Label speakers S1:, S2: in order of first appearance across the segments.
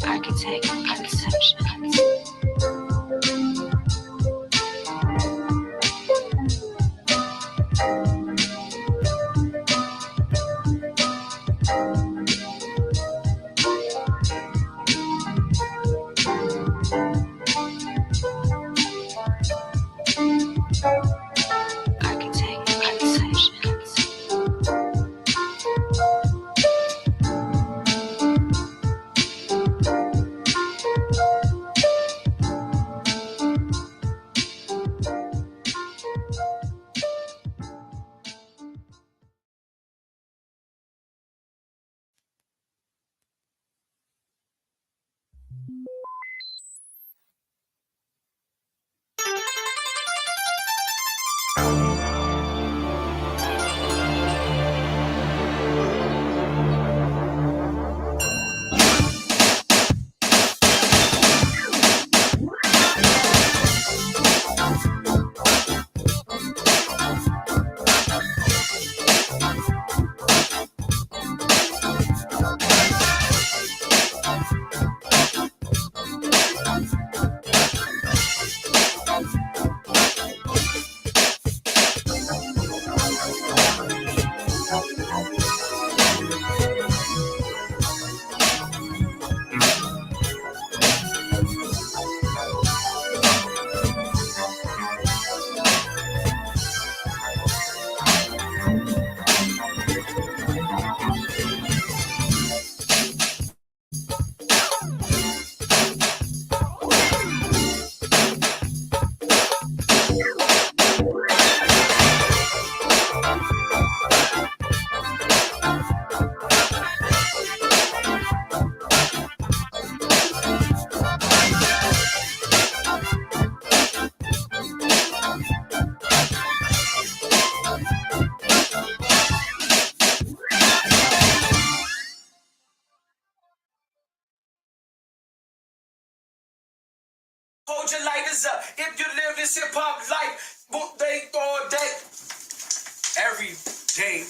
S1: Architect Conceptions.
S2: Hold your lighters up. If you live this hip hop life, boot day, all day, every day.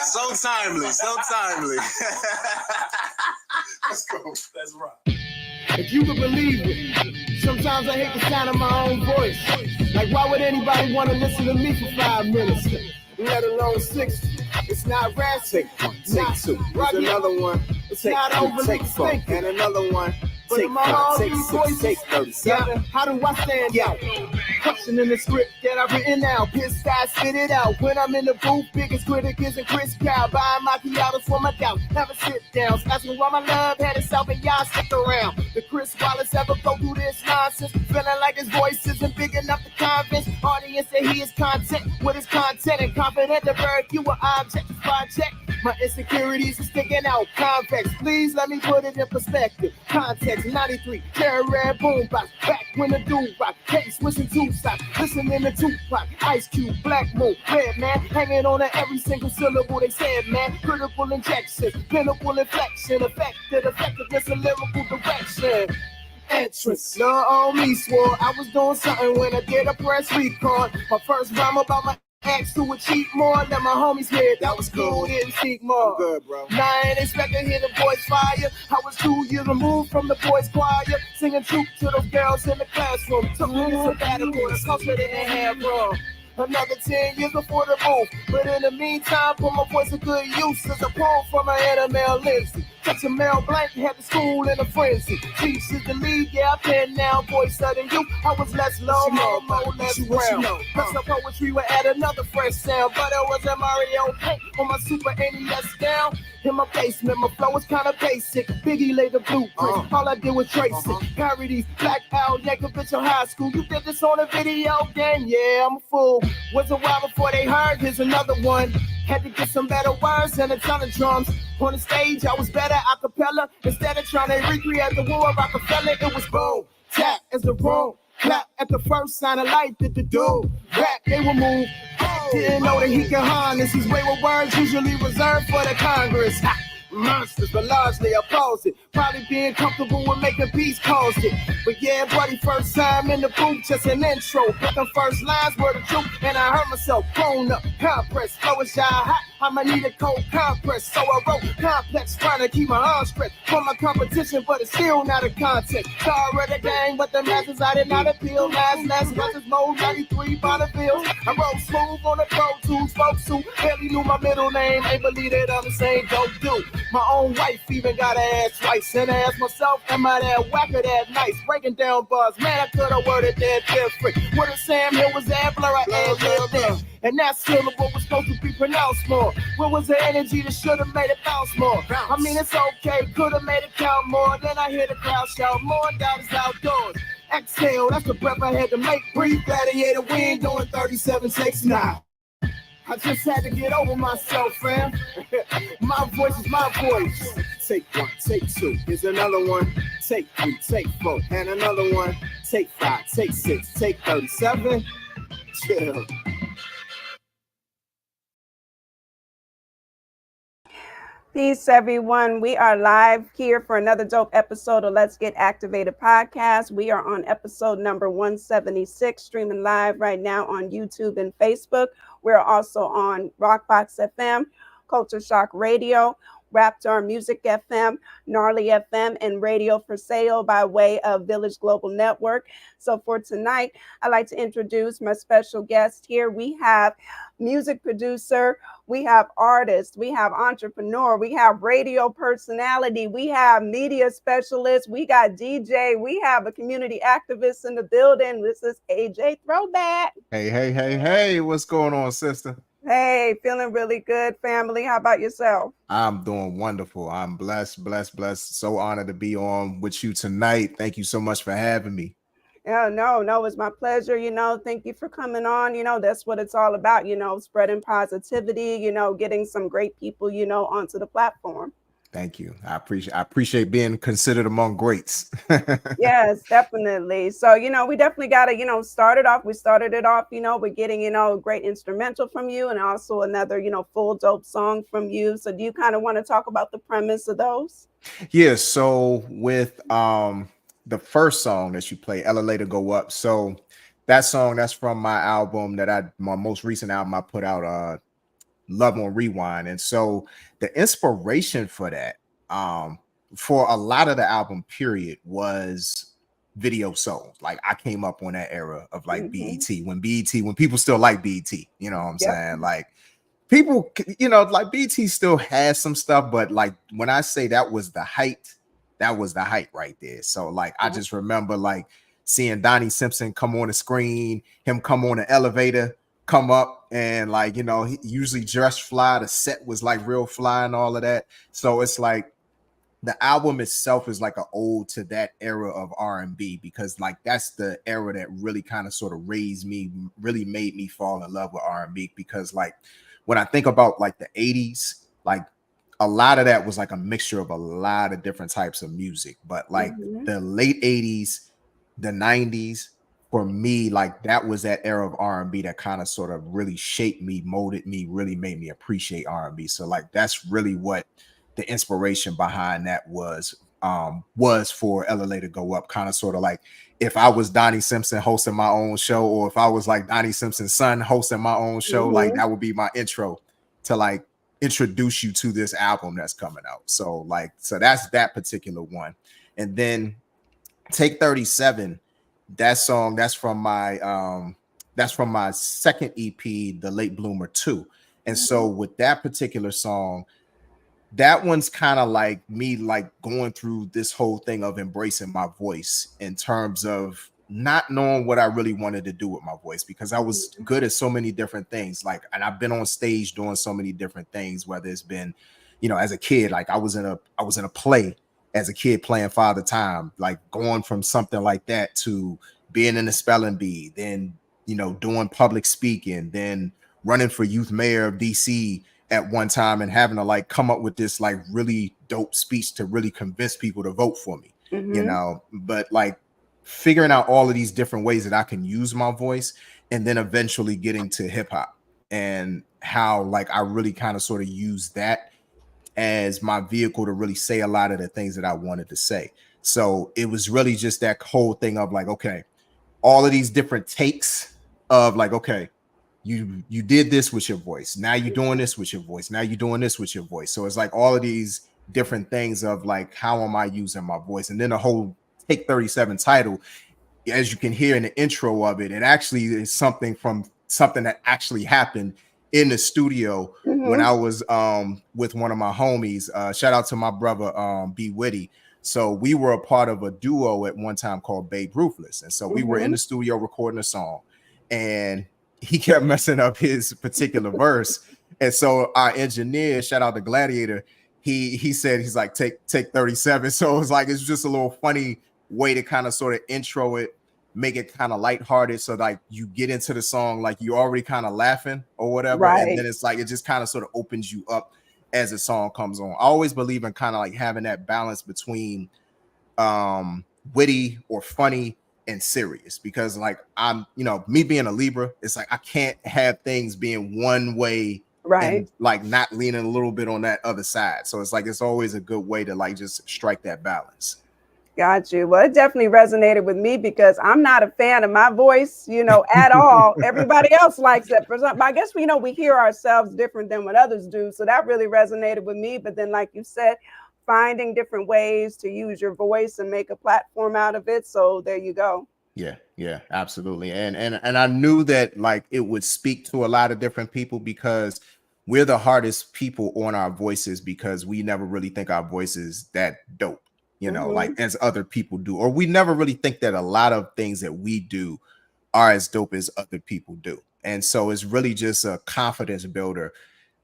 S3: So timely, so timely.
S2: Let's go. Let's rock.
S4: If you could believe it, sometimes I hate the sound of my own voice. Like, why would anybody want to listen to me for 5 minutes, let alone 60? It's not raspy.
S3: Take two. There's another one.
S4: It's not overly thinking.
S3: And another one.
S4: But in my own voice,
S3: take 37.
S4: How do I stand out? Questioning the script that I've written out. Pissed, I spit it out. When I'm in the booth, biggest critic isn't Chris Cow. Buying macchiatos for my doubt. Never sit down. Asking why my love had itself and y'all stick around. Did Chris Wallace ever go through this nonsense? Feeling like his voice isn't big enough to convince audience that he is content with his content and confident to bird you an object. Project. My insecurities are sticking out. Convex. Please let me put it in perspective. Context. 93, Terror Red Boombox, back when the dude rock, case wishing two socks, listening to Tupac, Ice Cube, Black Moon, Red Man, hanging on to every single syllable they said, man, critical injection, pinnacle inflection, effective effectiveness of lyrical direction. Entrance, love on me swore I was doing something when I did a press record. My first rhyme about my ex who would cheat more than my homies head. That was cool, didn't speak more.
S3: I'm good, bro.
S4: Now I ain't expect to hear the boys fire. I was 2 years removed from the boys choir, singing truth to those girls in the classroom. Took me to sabbatical, the culture didn't have wrong. Another 10 years before the move. But in the meantime, put my voice to good use as a poem from my inner Mel Lindsay. Touching Mel Blanc, had the school in a frenzy. Teach is the lead, yeah, I pen now, voice other than you. I was less low, more, less brown. Plus the poetry would add another fresh sound. But it was a Mario Paint on my Super NES down. In my basement, my flow was kind of basic. Biggie laid the blueprint, all I did was trace it. Parodies, Black Al Yankovic in high school. You did this on a video game, yeah, I'm a fool. Was a while before they heard, here's another one. Had to get some better words and a ton of drums. On the stage, I was better a cappella. Instead of trying to recreate the war of Rockefeller, it was boom, tap as the room. Clap at the first sign of life, did the dude. Rap, they will move. Didn't know that he can harness. His way with words usually reserved for the Congress. monsters, but largely opposed it. Probably being comfortable with making peace caused it. But yeah, buddy, first time in the booth, just an intro. Picking first lines were the truth, and I heard myself grown up, compress, flow is hot. I'ma need a cold compress, so I wrote complex, trying to keep my arms stretched from my competition, but it's still not a contest. Star of the gang, but the masses I did not appeal. Last versus mode 93 Bonneville. I wrote smooth on the Pro Tools, folks who barely knew my middle name. Ain't believe that I'm the same dope dude. My own wife even got to ask twice, and I asked myself, am I that whack or that nice? Breaking down bars, man, I could have worded that different. What if Sam Hill was that blur? I ad-libbed that. And that's still what was supposed to be pronounced more. Where was the energy that should have made it bounce more? I mean, it's okay, could have made it count more. Then I hear the crowd shout, more doubt is outdoors. Exhale, that's the breath I had to make. Breathe, gladiator, we ain't doing 37 takes now. I just had to get over myself, fam. My voice is my voice. Take one, take two, here's another one. Take three, take four, and another one. Take five, take six, take 37. Chill.
S5: Peace, everyone. We are live here for another dope episode of Let's Get Activated podcast. We are on episode number 176, streaming live right now on YouTube and Facebook. We're also on Rockbox FM, Culture Shock Radio, Raptor Music FM, Gnarly FM, and Radio for Sale by way of Village Global Network. So for tonight, I'd like to introduce my special guest here. We have music producer, we have artist, we have entrepreneur, we have radio personality, we have media specialist, we got DJ, we have a community activist in the building. This is AJ Throwback.
S3: Hey, what's going on, sister?
S5: Hey, feeling really good, family. How about yourself?
S3: I'm doing wonderful. I'm blessed. So honored to be on with you tonight. Thank you so much for having me.
S5: Yeah, no, it's my pleasure. Thank you for coming on. That's what it's all about, spreading positivity, getting some great people, onto the platform.
S3: Thank you. I appreciate being considered among greats.
S5: Yes, definitely. So, we definitely got to, start it off. We started it off, with getting, a great instrumental from you and also another, full dope song from you. So do you kind of want to talk about the premise of those?
S3: Yeah. So with the first song that you play, Elevator Go Up. So that song, that's from my album my most recent album I put out, Love on Rewind. And so the inspiration for that, for a lot of the album period, was video soul. Like I came up on that era of like BET, when people still like BET, you know what I'm saying? Like people, like BET still has some stuff, but like when I say that was the height right there. So like I just remember like seeing Donnie Simpson come on the screen, him come on the elevator, come up, and like, he usually dressed fly. The set was like real fly and all of that. So it's like the album itself is like an ode to that era of R&B, because like that's the era that really kind of sort of raised me, really made me fall in love with R&B. Because like when I think about like the 80s, like a lot of that was like a mixture of a lot of different types of music. But like the late 80s, the 90s, for me, like that was that era of R&B that kind of sort of really shaped me, molded me, really made me appreciate R&B. So like that's really what the inspiration behind that was for Elevator Go Up. Kind of sort of like if I was Donnie Simpson hosting my own show, or if I was like Donnie Simpson's son hosting my own show, like that would be my intro to like introduce you to this album that's coming out. So that's that particular one. And then Take 37, that song, that's from my second EP, The Late Bloomer 2. And so with that particular song, that one's kind of like me like going through this whole thing of embracing my voice, in terms of not knowing what I really wanted to do with my voice, because I was good at so many different things. Like, and I've been on stage doing so many different things, whether it's been, as a kid, like I was in a play as a kid playing Father Time, like going from something like that to being in the spelling bee, then, doing public speaking, then running for youth mayor of DC at one time and having to like come up with this like really dope speech to really convince people to vote for me, but like figuring out all of these different ways that I can use my voice, and then eventually getting to hip hop and how like I really kind of sort of use that as my vehicle to really say a lot of the things that I wanted to say. So it was really just that whole thing of like, okay, all of these different takes of like, okay, you did this with your voice. Now you're doing this with your voice. Now you're doing this with your voice. So it's like all of these different things of like, how am I using my voice? And then the whole Take 37 title, as you can hear in the intro of it, it actually is something from something that actually happened in the studio when I was with one of my homies. Shout out to my brother B Witty. So we were a part of a duo at one time called Babe Ruthless. And so we were in the studio recording a song, and he kept messing up his particular verse. And so our engineer, shout out to Gladiator, he said, he's like, take 37. So it was like, it's just a little funny way to kind of sort of intro it, make it kind of lighthearted. So like you get into the song, like you're already kind of laughing or whatever.
S5: Right.
S3: And then it's like, it just kind of sort of opens you up as the song comes on. I always believe in kind of like having that balance between witty or funny and serious, because like I'm, you know, me being a Libra, it's like I can't have things being one way,
S5: right,
S3: and like not leaning a little bit on that other side. So it's like it's always a good way to like just strike that balance.
S5: Got you. Well, it definitely resonated with me because I'm not a fan of my voice, you know, at all. Everybody else likes it. For some, I guess, you know, we hear ourselves different than what others do. So that really resonated with me. But then, like you said, finding different ways to use your voice and make a platform out of it. So there you go.
S3: Yeah, absolutely. And I knew that like it would speak to a lot of different people, because we're the hardest people on our voices, because we never really think our voices that dope, you know, like as other people do, or we never really think that a lot of things that we do are as dope as other people do. And so it's really just a confidence builder,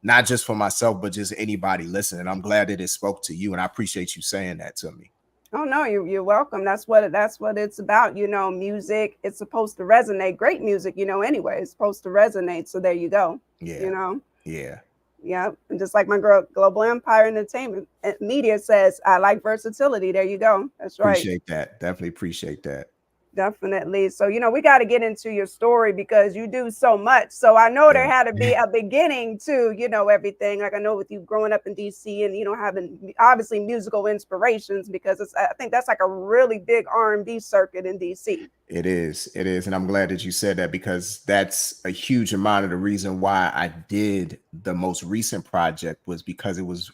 S3: not just for myself, but just anybody listening. I'm glad that it spoke to you, and I appreciate you saying that to me.
S5: Oh no, you're welcome. That's what it's about. You know, music, it's supposed to resonate. Great music, you know, anyway, it's supposed to resonate. So there you go.
S3: Yeah.
S5: You know?
S3: Yeah.
S5: Yeah. And just like my girl, Global Empire Entertainment Media says, I like versatility. There you go. That's right.
S3: Appreciate that. Definitely appreciate that.
S5: Definitely. So, you know, we got to get into your story because you do so much. So I know there had to be a beginning to, you know, everything. Like I know with you growing up in DC and, you know, having obviously musical inspirations, because I think that's like a really big R&B circuit in DC.
S3: It is. And I'm glad that you said that, because that's a huge amount of the reason why I did the most recent project, was because it was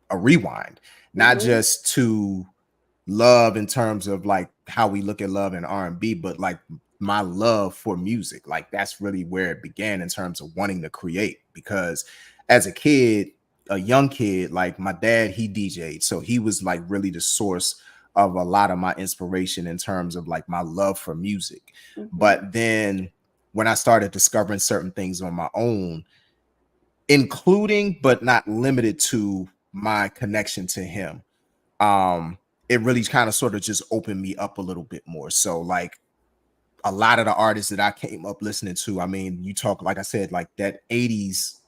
S3: a rewind, not just to love in terms of like how we look at love in R&B, but like my love for music. Like that's really where it began in terms of wanting to create, because as a kid, a young kid, like my dad, he DJ'd. So he was like really the source of a lot of my inspiration in terms of like my love for music. But then when I started discovering certain things on my own, including but not limited to my connection to him, it really kind of sort of just opened me up a little bit more. So like a lot of the artists that I came up listening to, I mean, you talk, like I said, like that 80s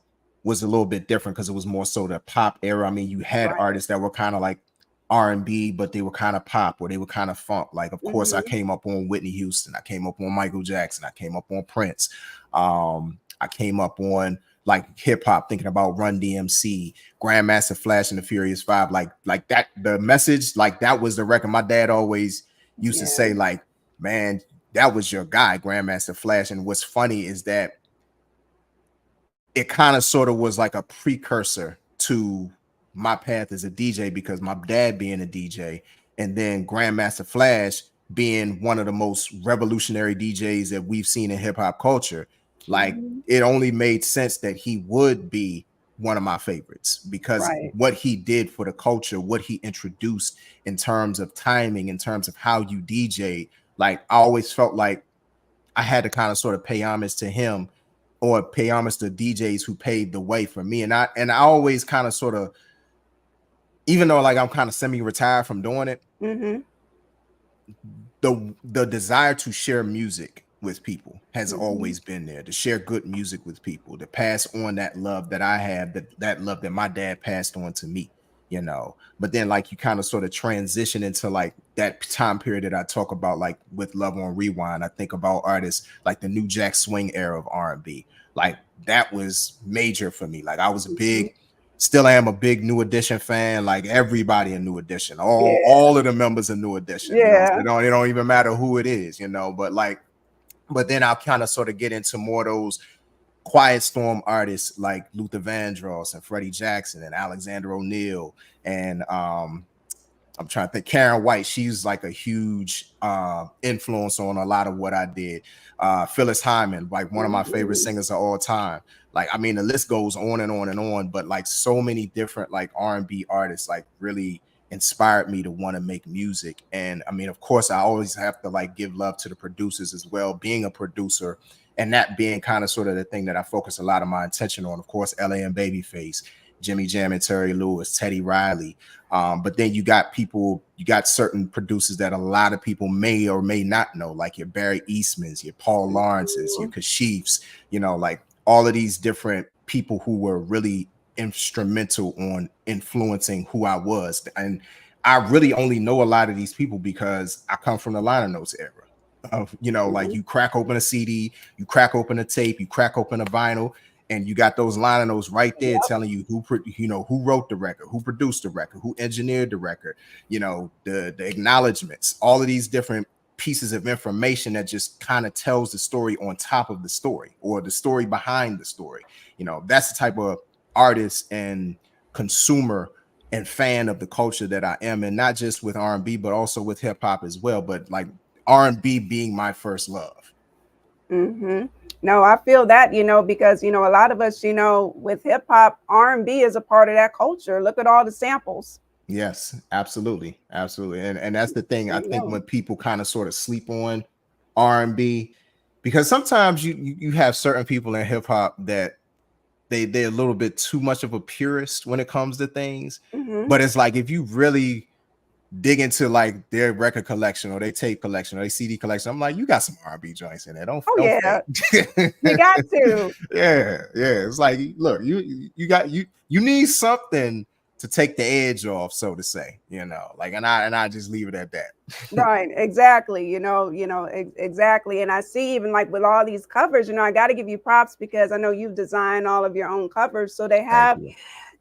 S3: was a little bit different because it was more so the pop era. I mean, you had artists that were kind of like R&B, but they were kind of pop, or they were kind of funk. Like, of course, I came up on Whitney Houston. I came up on Michael Jackson. I came up on Prince. I came up on like hip hop, thinking about Run DMC, Grandmaster Flash and the Furious Five, like that. The Message, like that was the record. My dad always used to say, like, man, that was your guy, Grandmaster Flash. And what's funny is that it kind of sort of was like a precursor to my path as a DJ, because my dad being a DJ, and then Grandmaster Flash being one of the most revolutionary DJs that we've seen in hip hop culture. Like it only made sense that he would be one of my favorites, because what he did for the culture, what he introduced in terms of timing, in terms of how you DJ, like I always felt like I had to kind of sort of pay homage to him, or pay homage to DJs who paved the way for me. And I always kind of sort of, even though like I'm kind of semi-retired from doing it, the desire to share music with people has always been there, to share good music with people, to pass on that love that I have, that love that my dad passed on to me, you know. But then like you kind of sort of transition into like that time period that I talk about, like with Love on Rewind. I think about artists like the New Jack Swing era of R&B. Like that was major for me. Like I was a big still am a big New Edition fan. Like everybody in New Edition,
S5: Yeah.
S3: all of the members of New Edition.
S5: Yeah.
S3: You know, it don't even matter who it is, you know. But then I'll kind of sort of get into more of those quiet storm artists like Luther Vandross and Freddie Jackson and Alexander O'Neal and I'm trying to think. Karen White, she's like a huge influence on a lot of what I did. Phyllis Hyman, like one of my favorite singers of all time. Like, I mean, the list goes on and on and on, but like so many different like R&B artists like really inspired me to want to make music. And I mean, of course, I always have to like give love to the producers as well, being a producer and that being kind of sort of the thing that I focus a lot of my attention on. Of course, LA and Babyface, Jimmy Jam and Terry Lewis, Teddy Riley. But then you got certain producers that a lot of people may or may not know, like your Barry Eastmans, your Paul Lawrences, your Kashifs, you know, like all of these different people who were really instrumental on influencing who I was. And I really only know a lot of these people because I come from the liner notes era of, you know, like you crack open a CD, you crack open a tape, you crack open a vinyl, and you got those liner notes right there telling you who wrote the record, who produced the record, who engineered the record, you know, the acknowledgments, all of these different pieces of information that just kind of tells the story on top of the story or the story behind the story. You know, that's the type of artist and consumer and fan of the culture that I am, and not just with R&B, but also with hip hop as well. But like R&B being my first love.
S5: No, I feel that, you know, because, you know, a lot of us, you know, with hip hop, R&B is a part of that culture. Look at all the samples.
S3: Yes, absolutely. Absolutely. And that's the thing. I think when people kind of sort of sleep on R&B, because sometimes you have certain people in hip hop that they're a little bit too much of a purist when it comes to things. But it's like, if you really dig into like their record collection or their tape collection or their CD collection, I'm like, you got some R&B joints in there. Don't
S5: you got to.
S3: Yeah. It's like, look, you need something to take the edge off, so to say, you know, like, and I just leave it at that.
S5: Right, exactly. You know, exactly. And I see even like with all these covers, you know, I got to give you props because I know you've designed all of your own covers, so they have.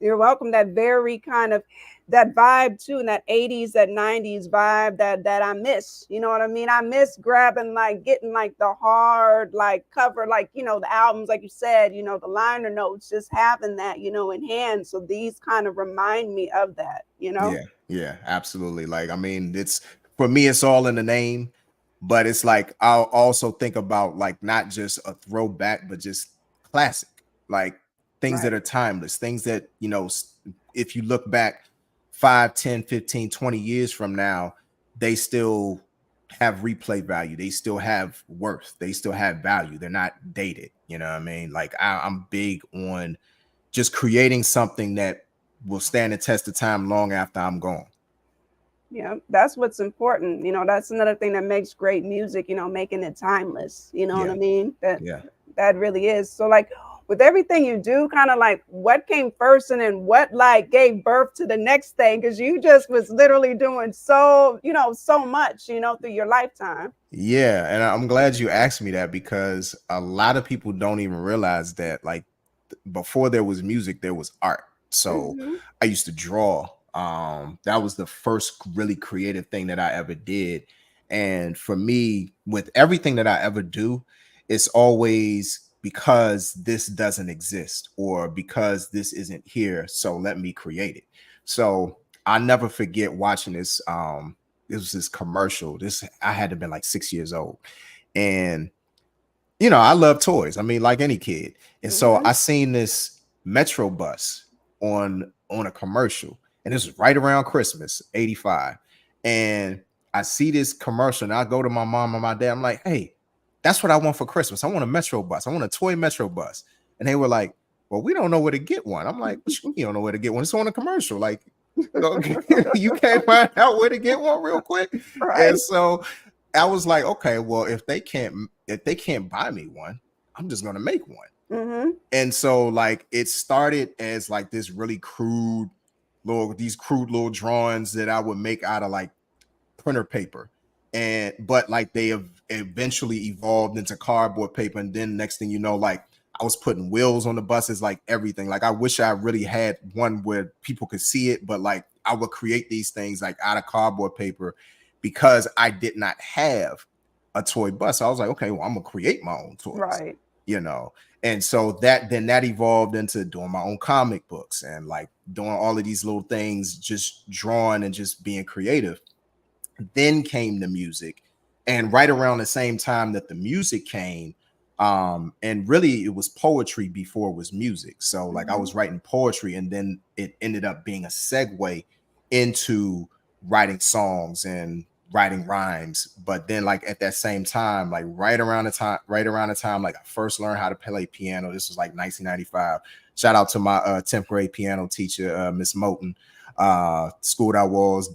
S5: You're welcome. That very kind of that vibe too, and that 80s, that 90s vibe that I miss. You know what I mean? I miss grabbing, like getting like the hard like cover, like, you know, the albums, like you said, you know, the liner notes, just having that, you know, in hand. So these kind of remind me of that, you know?
S3: Yeah, absolutely. Like, I mean, it's for me, it's all in the name, but it's like I'll also think about like not just a throwback, but just classic, like things that are timeless, things that, you know, if you look back 5, 10, 15, 20 years from now, they still have replay value. They still have worth. They still have value. They're not dated. You know what I mean? Like I'm big on just creating something that will stand the test of time long after I'm gone.
S5: Yeah, that's what's important. You know, that's another thing that makes great music, you know, making it timeless. You know what I mean? That really is. So like, with everything you do, kind of like what came first and then what like gave birth to the next thing? Because you just was literally doing so, you know, so much, you know, through your lifetime.
S3: Yeah. And I'm glad you asked me that, because a lot of people don't even realize that like before there was music, there was art. So I used to draw. That was the first really creative thing that I ever did. And for me, with everything that I ever do, it's always because this doesn't exist or because this isn't here, so let me create it. So I never forget watching this. It was this commercial. I had to have been like 6 years old, and you know I love toys. I mean, like any kid, and so I seen this Metro bus on a commercial, and this was right around Christmas '85, and I see this commercial, and I go to my mom and my dad. I'm like, hey, that's what I want for Christmas. I want a Metro bus. I want a toy Metro bus. And they were like, well, we don't know where to get one. I'm like, you don't know where to get one. It's on a commercial. Like, you can't find out where to get one real quick. Right. And so I was like, okay, well, if they can't buy me one, I'm just going to make one. And so like, it started as like this really crude little drawings that I would make out of like printer paper. But like they have eventually evolved into cardboard paper, and then next thing you know, like I was putting wheels on the buses, like everything. Like I wish I really had one where people could see it, but like I would create these things like out of cardboard paper because I did not have a toy bus. So I was like, okay, well, I'm gonna create my own toys,
S5: Right.
S3: you know. And so that evolved into doing my own comic books and like doing all of these little things, just drawing and just being creative. Then came the music, and right around the same time that the music came, and really it was poetry before it was music. So like I was writing poetry, and then it ended up being a segue into writing songs and writing rhymes. But then like at that same time, like right around the time like I first learned how to play piano, this was like 1995. Shout out to my 10th grade piano teacher, Miss Moten, school that was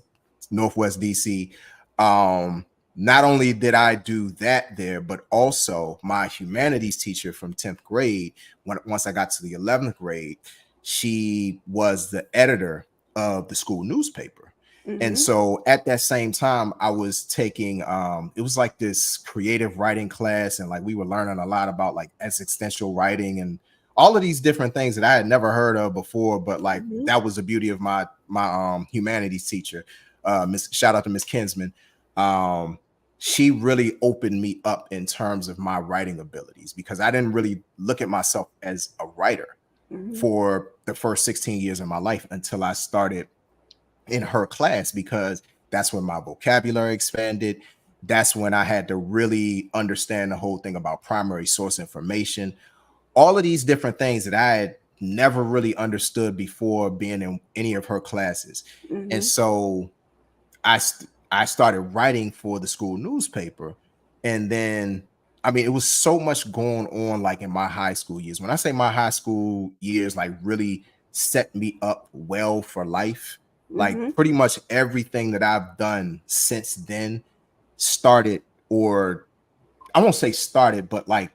S3: Northwest DC. Not only did I do that there, but also my humanities teacher from 10th grade, once I got to the 11th grade, she was the editor of the school newspaper. And so at that same time, I was taking it was like this creative writing class, and like we were learning a lot about like existential writing and all of these different things that I had never heard of before. But like that was the beauty of my humanities teacher. Shout out to Miss Kinsman. She really opened me up in terms of my writing abilities, because I didn't really look at myself as a writer for the first 16 years of my life until I started in her class, because that's when my vocabulary expanded. That's when I had to really understand the whole thing about primary source information, all of these different things that I had never really understood before being in any of her classes. And so I started writing for the school newspaper. And then, I mean, it was so much going on like in my high school years. When I say my high school years, like really set me up well for life, like pretty much everything that I've done since then started, or I won't say started, but like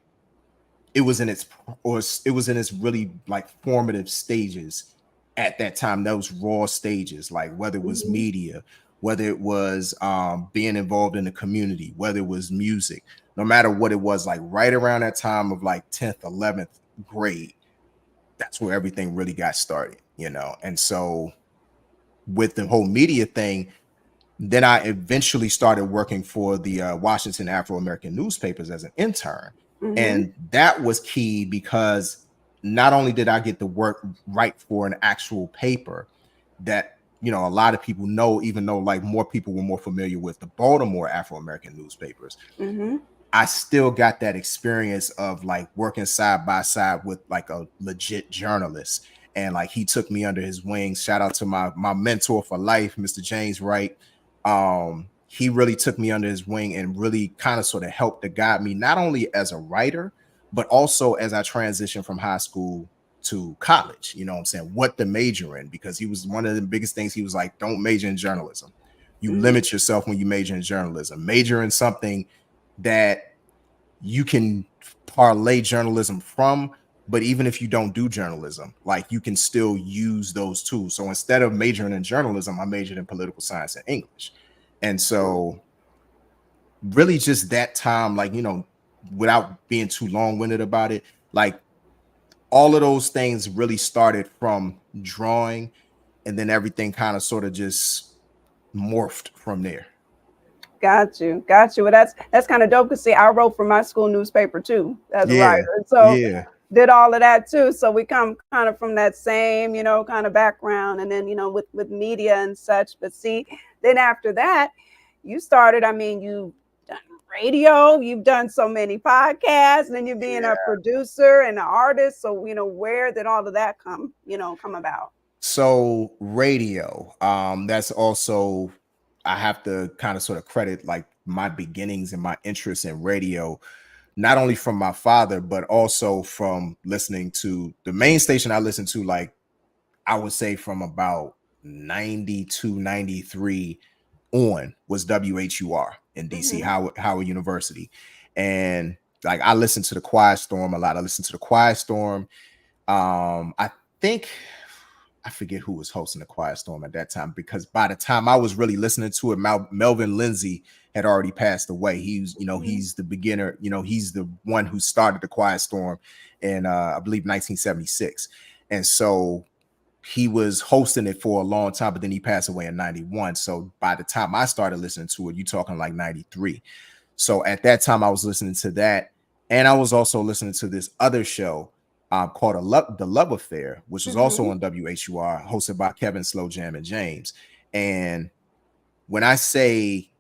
S3: it was in its really like formative stages at that time. Those raw stages, like whether it was media, whether it was being involved in the community, whether it was music, no matter what it was, like right around that time of like 10th, 11th grade, that's where everything really got started, you know. And so with the whole media thing, then I eventually started working for the Washington Afro-American newspapers as an intern. And that was key, because not only did I get to write for an actual paper that, you know, a lot of people know, even though like more people were more familiar with the Baltimore Afro-American newspapers, I still got that experience of like working side by side with like a legit journalist. And like he took me under his wings. Shout out to my mentor for life, Mr. James Wright. He really took me under his wing and really kind of sort of helped to guide me, not only as a writer, but also as I transitioned from high school to college, you know what I'm saying, what to major in, because he was one of the biggest things. He was like, don't major in journalism. You limit yourself when you major in journalism. Major in something that you can parlay journalism from, but even if you don't do journalism, like you can still use those tools. So instead of majoring in journalism, I majored in political science and English. And so really just that time, like, you know, without being too long-winded about it, like all of those things really started from drawing, and then everything kind of sort of just morphed from there.
S5: Got you. Well, that's kind of dope, because see, I wrote for my school newspaper too as a writer. So did all of that too. So we come kind of from that same, you know, kind of background, and then, you know, with media and such. But see, then after that, you started, I mean, you've done radio, you've done so many podcasts, and then you're being a producer and an artist. So, you know, where did all of that come about?
S3: So radio, that's also, I have to kind of sort of credit like my beginnings and my interest in radio, not only from my father, but also from listening to the main station I listened to, like I would say from about 92, 93 on, was WHUR in DC, Howard University. And like I listened to the Quiet Storm a lot. I listened to the Quiet Storm. I think, I forget who was hosting the Quiet Storm at that time, because by the time I was really listening to it, Melvin Lindsay had already passed away. He's, he's the beginner, he's the one who started the Quiet Storm in I believe 1976. And so he was hosting it for a long time, but then he passed away in 91. So by the time I started listening to it, you're talking like 93. So at that time I was listening to that. And I was also listening to this other show called The Love Affair, which was also on WHUR, hosted by Kevin Slow Jam and James. And when I say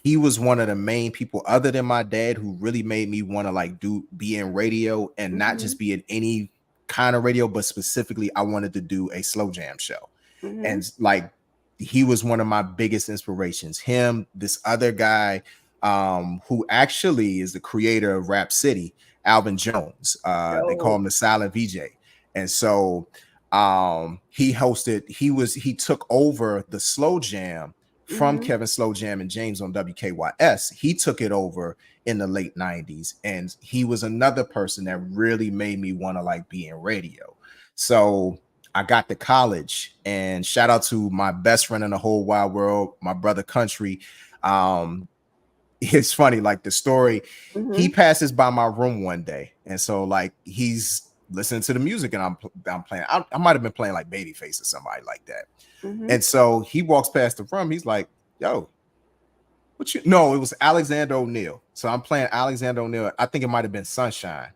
S3: he was one of the main people other than my dad who really made me want to like be in radio and not just be in any kind of radio, but specifically I wanted to do a slow jam show. And like he was one of my biggest inspirations. Him, this other guy who actually is the creator of Rap City, Alvin Jones. They call him the Silent VJ. And so he took over the slow jam from Kevin Slow Jam and James on WKYS. He took it over in the late 90s. And he was another person that really made me want to like be in radio. So I got to college, and shout out to my best friend in the whole wide world, my brother Country. It's funny, like the story, he passes by my room one day. And so like he's listening to the music and I'm playing. I might have been playing like Babyface or somebody like that. And so he walks past the room. He's like, yo, no, it was Alexander O'Neal. So I'm playing Alexander O'Neal. I think it might have been Sunshine.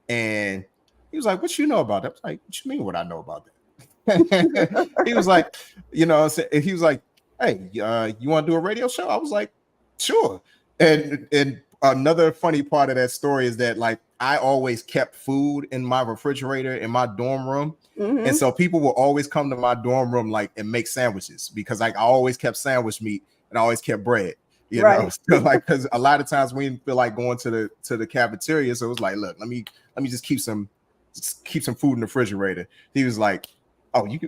S3: And he was like, what you know about that? I was like, what you mean what I know about that? He was like, he was like, hey, you want to do a radio show? I was like, sure. And another funny part of that story is that like I always kept food in my refrigerator in my dorm room. And so people will always come to my dorm room like and make sandwiches because like I always kept sandwich meat and I always kept bread, you know, so, like because a lot of times we didn't feel like going to the cafeteria. So it was like, look, let me just keep some food in the refrigerator. He was like, oh, you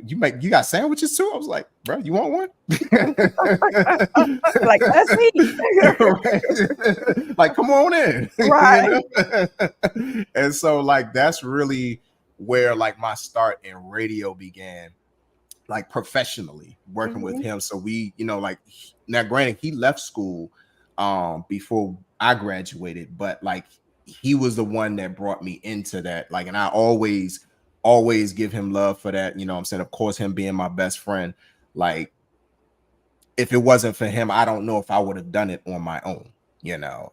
S3: got sandwiches too? I was like, bro, you want one?
S5: Like, let's eat.
S3: Like, come on in.
S5: Right.
S3: And so like that's really where like my start in radio began, like professionally working with him. So we, like now granted he left school before I graduated, but like he was the one that brought me into that. Like, and I always give him love for that. You know what I'm saying? Of course, him being my best friend, like if it wasn't for him, I don't know if I would have done it on my own,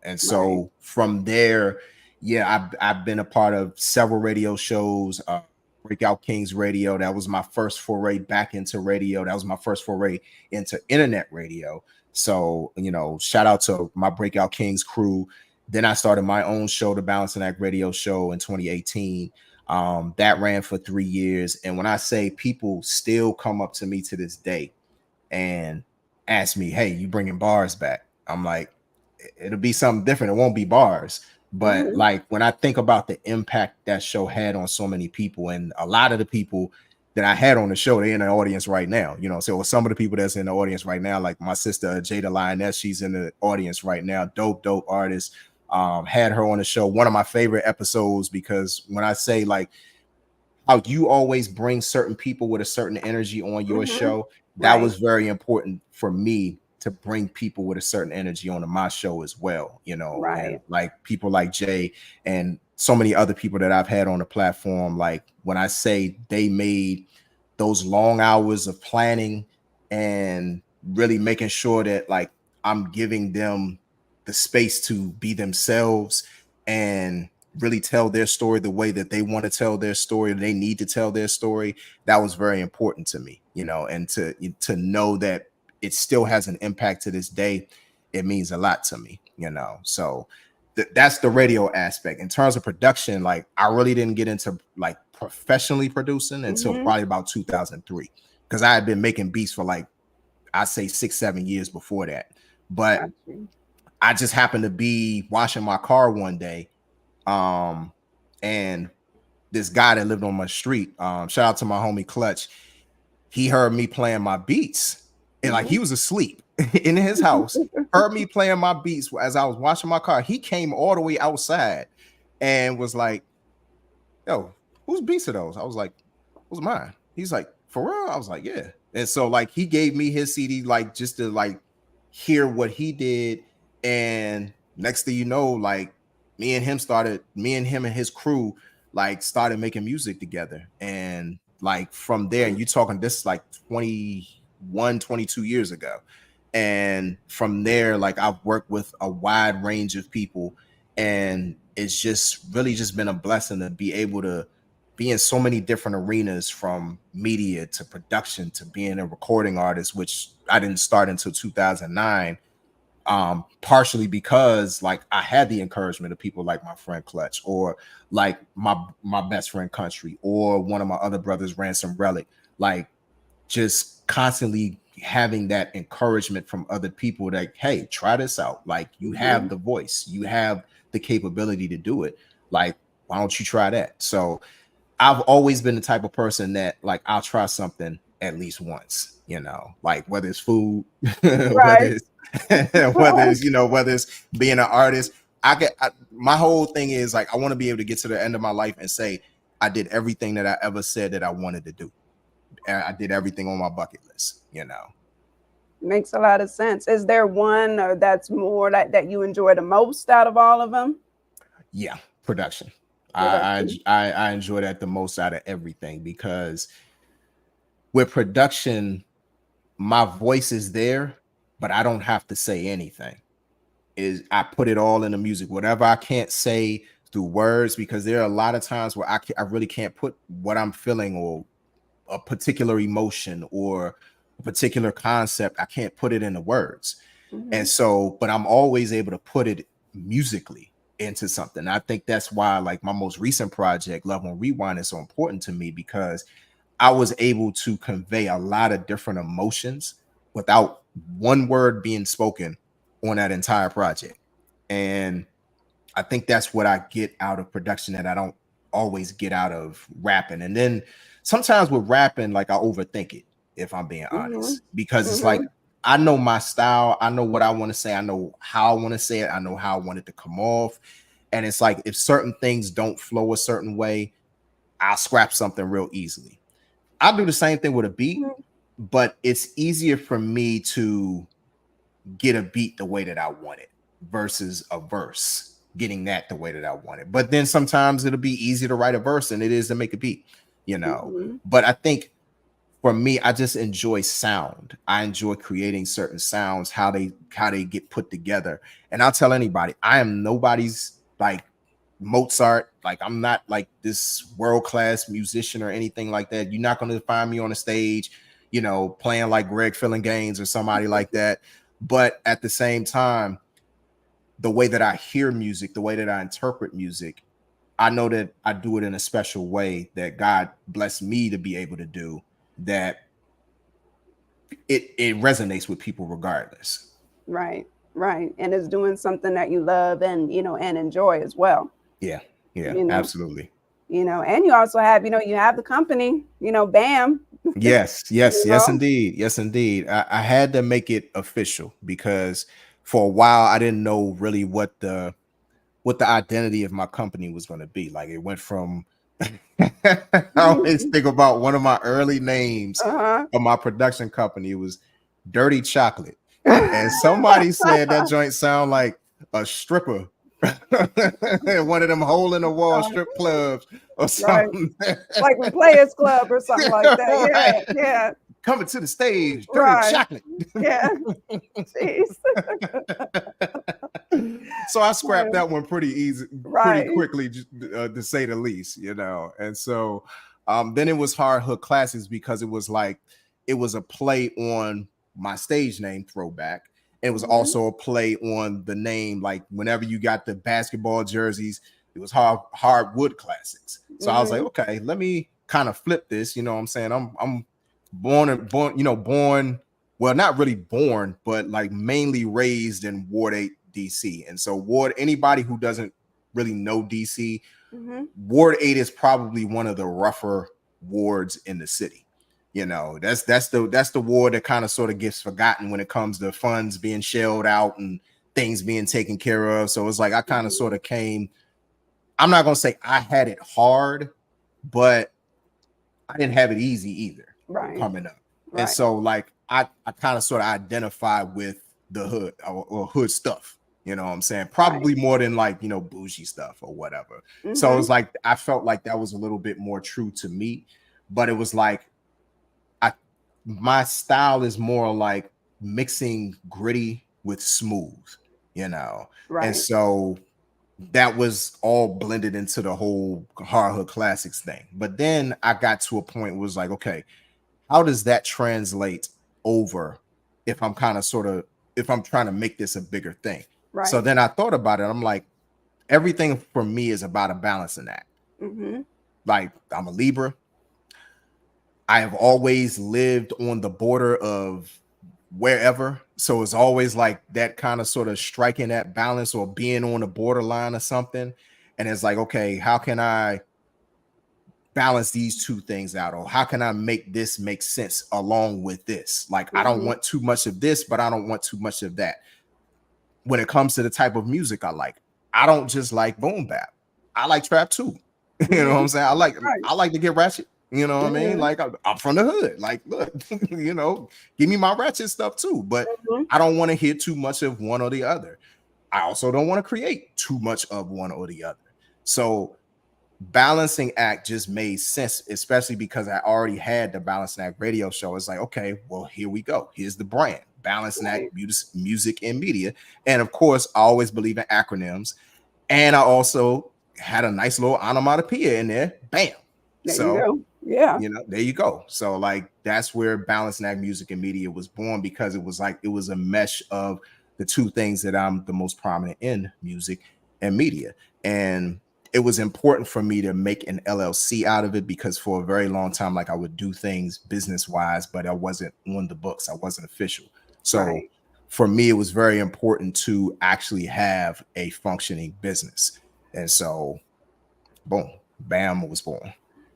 S3: And so from there, yeah, I've been a part of several radio shows, Breakout Kings Radio. That was my first foray back into radio. That was my first foray into internet radio. So, shout out to my Breakout Kings crew. Then I started my own show, the Balancing Act Radio Show in 2018. That ran for 3 years. And when I say people still come up to me to this day and ask me, hey, you bringing bars back? I'm like, it'll be something different. It won't be bars. But like when I think about the impact that show had on so many people, and a lot of the people that I had on the show, they're in the audience right now. So some of the people that's in the audience right now, like my sister Jada Lioness, she's in the audience right now. Dope artist. Had her on the show. One of my favorite episodes, because when I say like how you always bring certain people with a certain energy on your show, that was very important for me to bring people with a certain energy onto my show as well, and like people like Jay and so many other people that I've had on the platform. Like when I say they made those long hours of planning and really making sure that like I'm giving them the space to be themselves and really tell their story the way that they want to tell their story, they need to tell their story. That was very important to me, and to know that it still has an impact to this day, it means a lot to me, So that's the radio aspect. In terms of production, like I really didn't get into like professionally producing until probably about 2003, because I had been making beats for like, I say 6-7 years before that. But I just happened to be washing my car one day, and this guy that lived on my street, shout out to my homie Clutch, he heard me playing my beats, and like he was asleep in his house, heard me playing my beats as I was washing my car. He came all the way outside and was like, yo, whose beats are those? I was like, who's mine? He's like, for real? I was like, yeah. And so like he gave me his CD, like just to like hear what he did And next thing you know, like me and him and his crew like started making music together. And like from there, and you talking this like 21, 22 years ago. And from there, like I've worked with a wide range of people, and it's just really just been a blessing to be able to be in so many different arenas, from media to production to being a recording artist, which I didn't start until 2009. Partially because like I had the encouragement of people like my friend Clutch, or like my best friend Country, or one of my other brothers, Ransom Relic, like just constantly having that encouragement from other people that, hey, try this out. Like you have the voice, you have the capability to do it. Like, why don't you try that? So I've always been the type of person that like I'll try something at least once, you know, like whether it's food, whether it's whether it's being an artist. My whole thing is like I want to be able to get to the end of my life and say I did everything that I ever said that I wanted to do. I did everything on my bucket list, you know.
S5: Makes a lot of sense. Is there one that's more like that you enjoy the most out of all of them?
S3: Yeah, production. I enjoy that the most out of everything, because with production, my voice is there, but I don't have to say anything. I put it all in the music, whatever I can't say through words, because there are a lot of times where I really can't put what I'm feeling, or a particular emotion, or a particular concept. I can't put it into words. And so, but I'm always able to put it musically into something. I think that's why like my most recent project, Love on Rewind, is so important to me, because I was able to convey a lot of different emotions without one word being spoken on that entire project. And I think that's what I get out of production that I don't always get out of rapping. And then sometimes with rapping, like I overthink it, if I'm being honest, because it's like I know my style, I know what I want to say, I know how I want to say it, I know how I want it to come off. And it's like if certain things don't flow a certain way, I'll scrap something real easily. I'll do the same thing with a beat, but it's easier for me to get a beat the way that I want it versus a verse getting that the way that I want it. But then sometimes it'll be easier to write a verse than it is to make a beat, you know. But I think for me, I just enjoy sound. I enjoy creating certain sounds, how they get put together. And I'll tell anybody, I am nobody's like Mozart. Like I'm not like this world-class musician or anything like that. You're not going to find me on a stage, you know, playing like Greg Gaines or somebody like that. But at the same time, the way that I hear music, the way that I interpret music, I know that I do it in a special way that God blessed me to be able to do, that it resonates with people regardless.
S5: Right. And it's doing something that you love and, you know, and enjoy as well.
S3: Yeah,
S5: you know,
S3: absolutely.
S5: You know, and you also have, you know, you have the company, you know, BAM.
S3: Yes, indeed. I had to make it official, because for a while I didn't know really what the identity of my company was going to be. Like it went from I always think about one of my early names of my production company. It was Dirty Chocolate. And somebody said that joint sound like a stripper. One of them hole in the wall strip clubs or something.
S5: Like the Players Club or something like that. Yeah.
S3: Coming to the stage, Dirty Chocolate.
S5: Yeah. Jeez.
S3: So I scrapped that one pretty quickly, to say the least, you know. And so then it was Hard Hook Classics, because it was a play on my stage name, Throwback. It was also a play on the name, like whenever you got the basketball jerseys, it was Hardwood Classics. So I was like, okay, let me kind of flip this. You know what I'm saying? I'm born, well, not really born, but like mainly raised in Ward 8, DC. And so anybody who doesn't really know DC, Ward 8 is probably one of the rougher wards in the city. You know, that's the ward that kind of sort of gets forgotten when it comes to funds being shelled out and things being taken care of. So it's like I kind of sort of came, I'm not gonna say I had it hard, but I didn't have it easy either coming up. And so like I kind of sort of identify with the hood or hood stuff, You know what I'm saying? Probably more than like, you know, bougie stuff or whatever. So it
S5: Mhm.
S3: was like I felt like that was a little bit more true to me, but it was like I my style is more like mixing gritty with smooth, you know. And
S5: Right.
S3: so that was all blended into the whole hard hood classics thing. But then I got to a point where it was like, okay, how does that translate over if I'm kind of sort of if I'm trying to make this a bigger thing? So
S5: Right.
S3: then I thought about it. I'm like, everything for me is about a balancing act.
S5: Mhm.
S3: Like I'm a Libra. I have always lived on the border of wherever. So it's always like that kind of sort of striking that balance or being on the borderline or something. And it's like, okay, how can I balance these two things out? Or how can I make this make sense along with this? Like, I don't
S5: Mhm.
S3: want too much of this, but I don't want too much of that. When it comes to the type of music I don't just like boom bap. I like trap too. You know what
S5: Mhm.
S3: I'm saying?
S5: Right.
S3: I like to get ratchet. You know what I mean?
S5: Mhm.
S3: Like I'm from the hood. Like, look, you know, give me my ratchet stuff too. But
S5: Mhm.
S3: I don't want to hear too much of one or the other. I also don't want to create too much of one or the other. So balancing act just made sense, especially because I already had the balancing act radio show. It's like, okay, well, here we go. Here's the brand, balancing
S5: Right.
S3: act music and media. And of course, I always believe in acronyms. And I also had a nice little onomatopoeia in there. Bam.
S5: There you
S3: So,
S5: go. Yeah.
S3: you know, there you go. So, like, that's where balancing act music and media was born, because it was like it was a mesh of the two things that I'm the most prominent in, music and media. And it was important for me to make an LLC out of it, because for a very long time, like, I would do things business wise, but I wasn't on the books. I wasn't official. So
S5: Right.
S3: for me, it was very important to actually have a functioning business. And so, boom, bam, was born.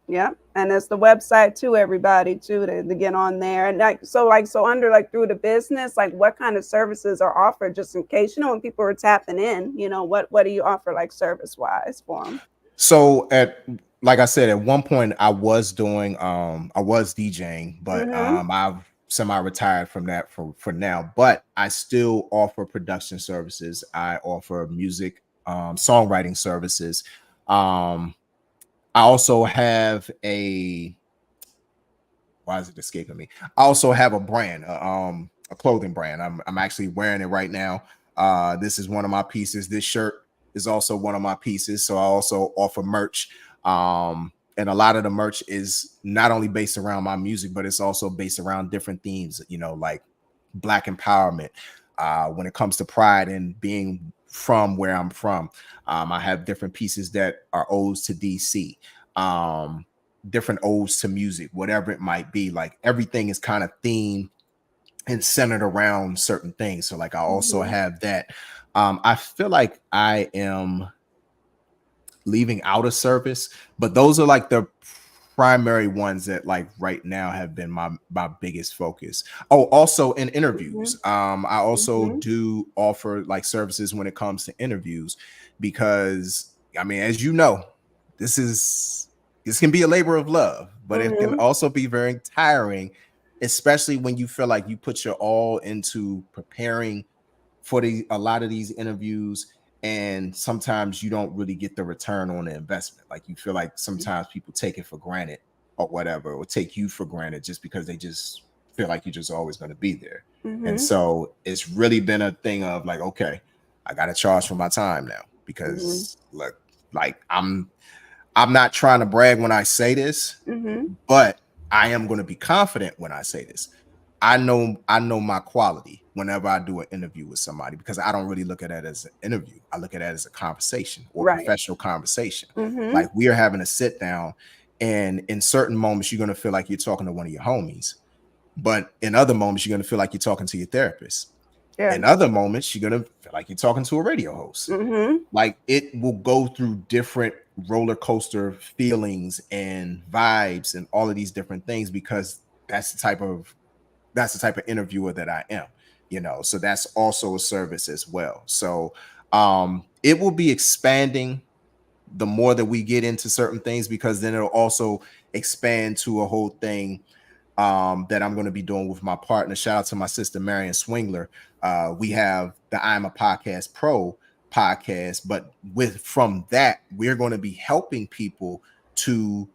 S5: Yeah, and it's the website too, everybody too, to get on there. And so under like through the business, like what kind of services are offered, just in case, when people are tapping in, what do you offer like service wise for them?
S3: So at like I said, at one point I was DJing, but
S5: Mm-hmm.
S3: I've semi-retired from that for now. But I still offer production services. I offer music songwriting services. Um I also have why is it escaping me? I also have a brand, a clothing brand. I'm actually wearing it right now. This is one of my pieces. This shirt is also one of my pieces. So I also offer merch. And a lot of the merch is not only based around my music, but it's also based around different themes, like Black empowerment. When it comes to pride and being from where I'm from, I have different pieces that are odes to DC. Different odes to music, whatever it might be. Like, everything is kind of themed and centered around certain things. So like I also
S5: Mm-hmm.
S3: have that. I feel like I am leaving out of service, but those are like the primary ones that like right now have been my biggest focus. Oh, also in
S5: Mm-hmm.
S3: interviews, I also
S5: Mm-hmm.
S3: do offer like services when it comes to interviews, because I mean, as you know, this can be a labor of love, but it can
S5: Mm-hmm.
S3: also be very tiring, especially when you feel like you put your all into preparing for a lot of these interviews, and sometimes you don't really get the return on the investment. Like, you feel like sometimes people take it for granted or whatever, or take you for granted just because they just feel like you're just always going to be there. And
S5: Mm-hmm.
S3: so it's really been a thing of like, okay, I got to charge for my time now,
S5: Mm-hmm.
S3: because look, like I'm not trying to brag when I say this,
S5: Mm-hmm.
S3: but I am going to be confident when I say this. I know my quality whenever I do an interview with somebody, because I don't really look at it as an interview. I look at it as a conversation or
S5: Right.
S3: professional conversation.
S5: Mm-hmm.
S3: Like, we are having a sit down, and in certain moments you're going to feel like you're talking to one of your homies, but in other moments you're going to feel like you're talking to your therapist.
S5: Yeah.
S3: In other moments you're going to feel like you're talking to a radio host.
S5: Mm-hmm.
S3: Like, it will go through different roller coaster feelings and vibes and all of these different things, because that's the type of interviewer that I am, so that's also a service as well. So it will be expanding the more that we get into certain things, because then it'll also expand to a whole thing that I'm going to be doing with my partner. Shout out to my sister Marion Swingler. We have the I'm a Podcast Pro podcast, but from that, we're going to be helping people to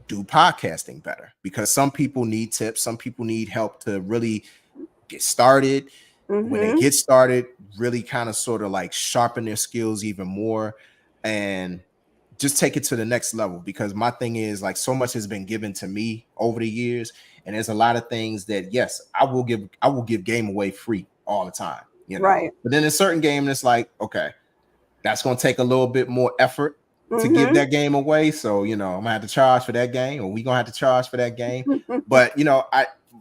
S3: do podcasting better, because some people need tips, some people need help to really get started. When they get started, really kind of sort of like sharpen their skills even more and just take it to the next level. Because my thing is, like, so much has been given to me over the years, and there's a lot of things that, yes, I will give game away free all the time, you know.
S5: Right.
S3: But then in a certain game, it's like, okay, that's going to take a little bit more effort to give that game away. So, you know, I'm gonna have to charge for that game, or we gonna have to charge for that game. But, you know,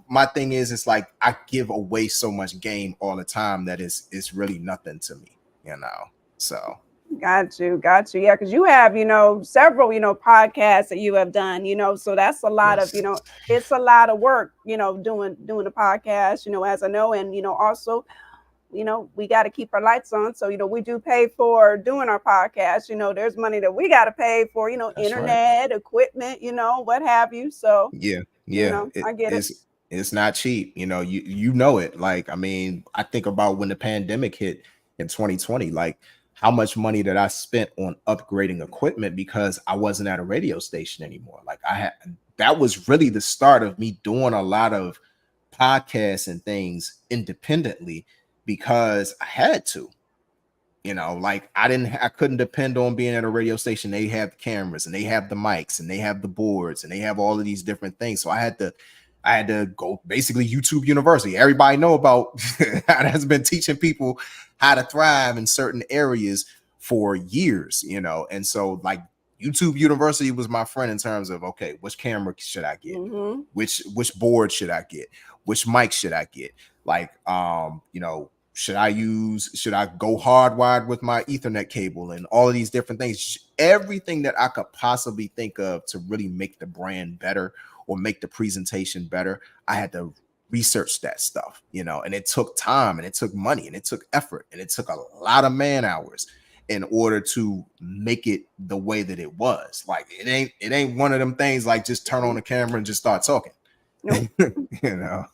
S3: my thing is, it's like I give away so much game all the time that it's really nothing to me, you know. So
S5: got you. Yeah, because you have, you know, several, you know, podcasts that you have done, you know, so that's a lot of, you know, it's a lot of work, you know, doing the podcast, you know, as I know. And, you know, also, you know, we got to keep our lights on. So, you know, we do pay for doing our podcast. You know, there's money that we got to pay for, you know, that's internet, equipment, you know, what have you. So,
S3: yeah,
S5: you know, I get it.
S3: It's not cheap. You know, you know it. Like, I mean, I think about when the pandemic hit in 2020, like how much money that I spent on upgrading equipment because I wasn't at a radio station anymore. Like that was really the start of me doing a lot of podcasts and things independently, because I had to, you know, like I couldn't depend on being at a radio station. They have the cameras and they have the mics and they have the boards and they have all of these different things. So I had to go basically YouTube University. Everybody know about has been teaching people how to thrive in certain areas for years, you know. And so like YouTube University was my friend in terms of, okay, which camera should I get? Which board should I get? Which mic should I get? Like, you know, should I go hardwired with my Ethernet cable and all of these different things? Everything that I could possibly think of to really make the brand better or make the presentation better, I had to research that stuff, you know, and it took time and it took money and it took effort and it took a lot of man hours in order to make it the way that it was. Like, it ain't one of them things like just turn on the camera and just start talking. Nope. You know.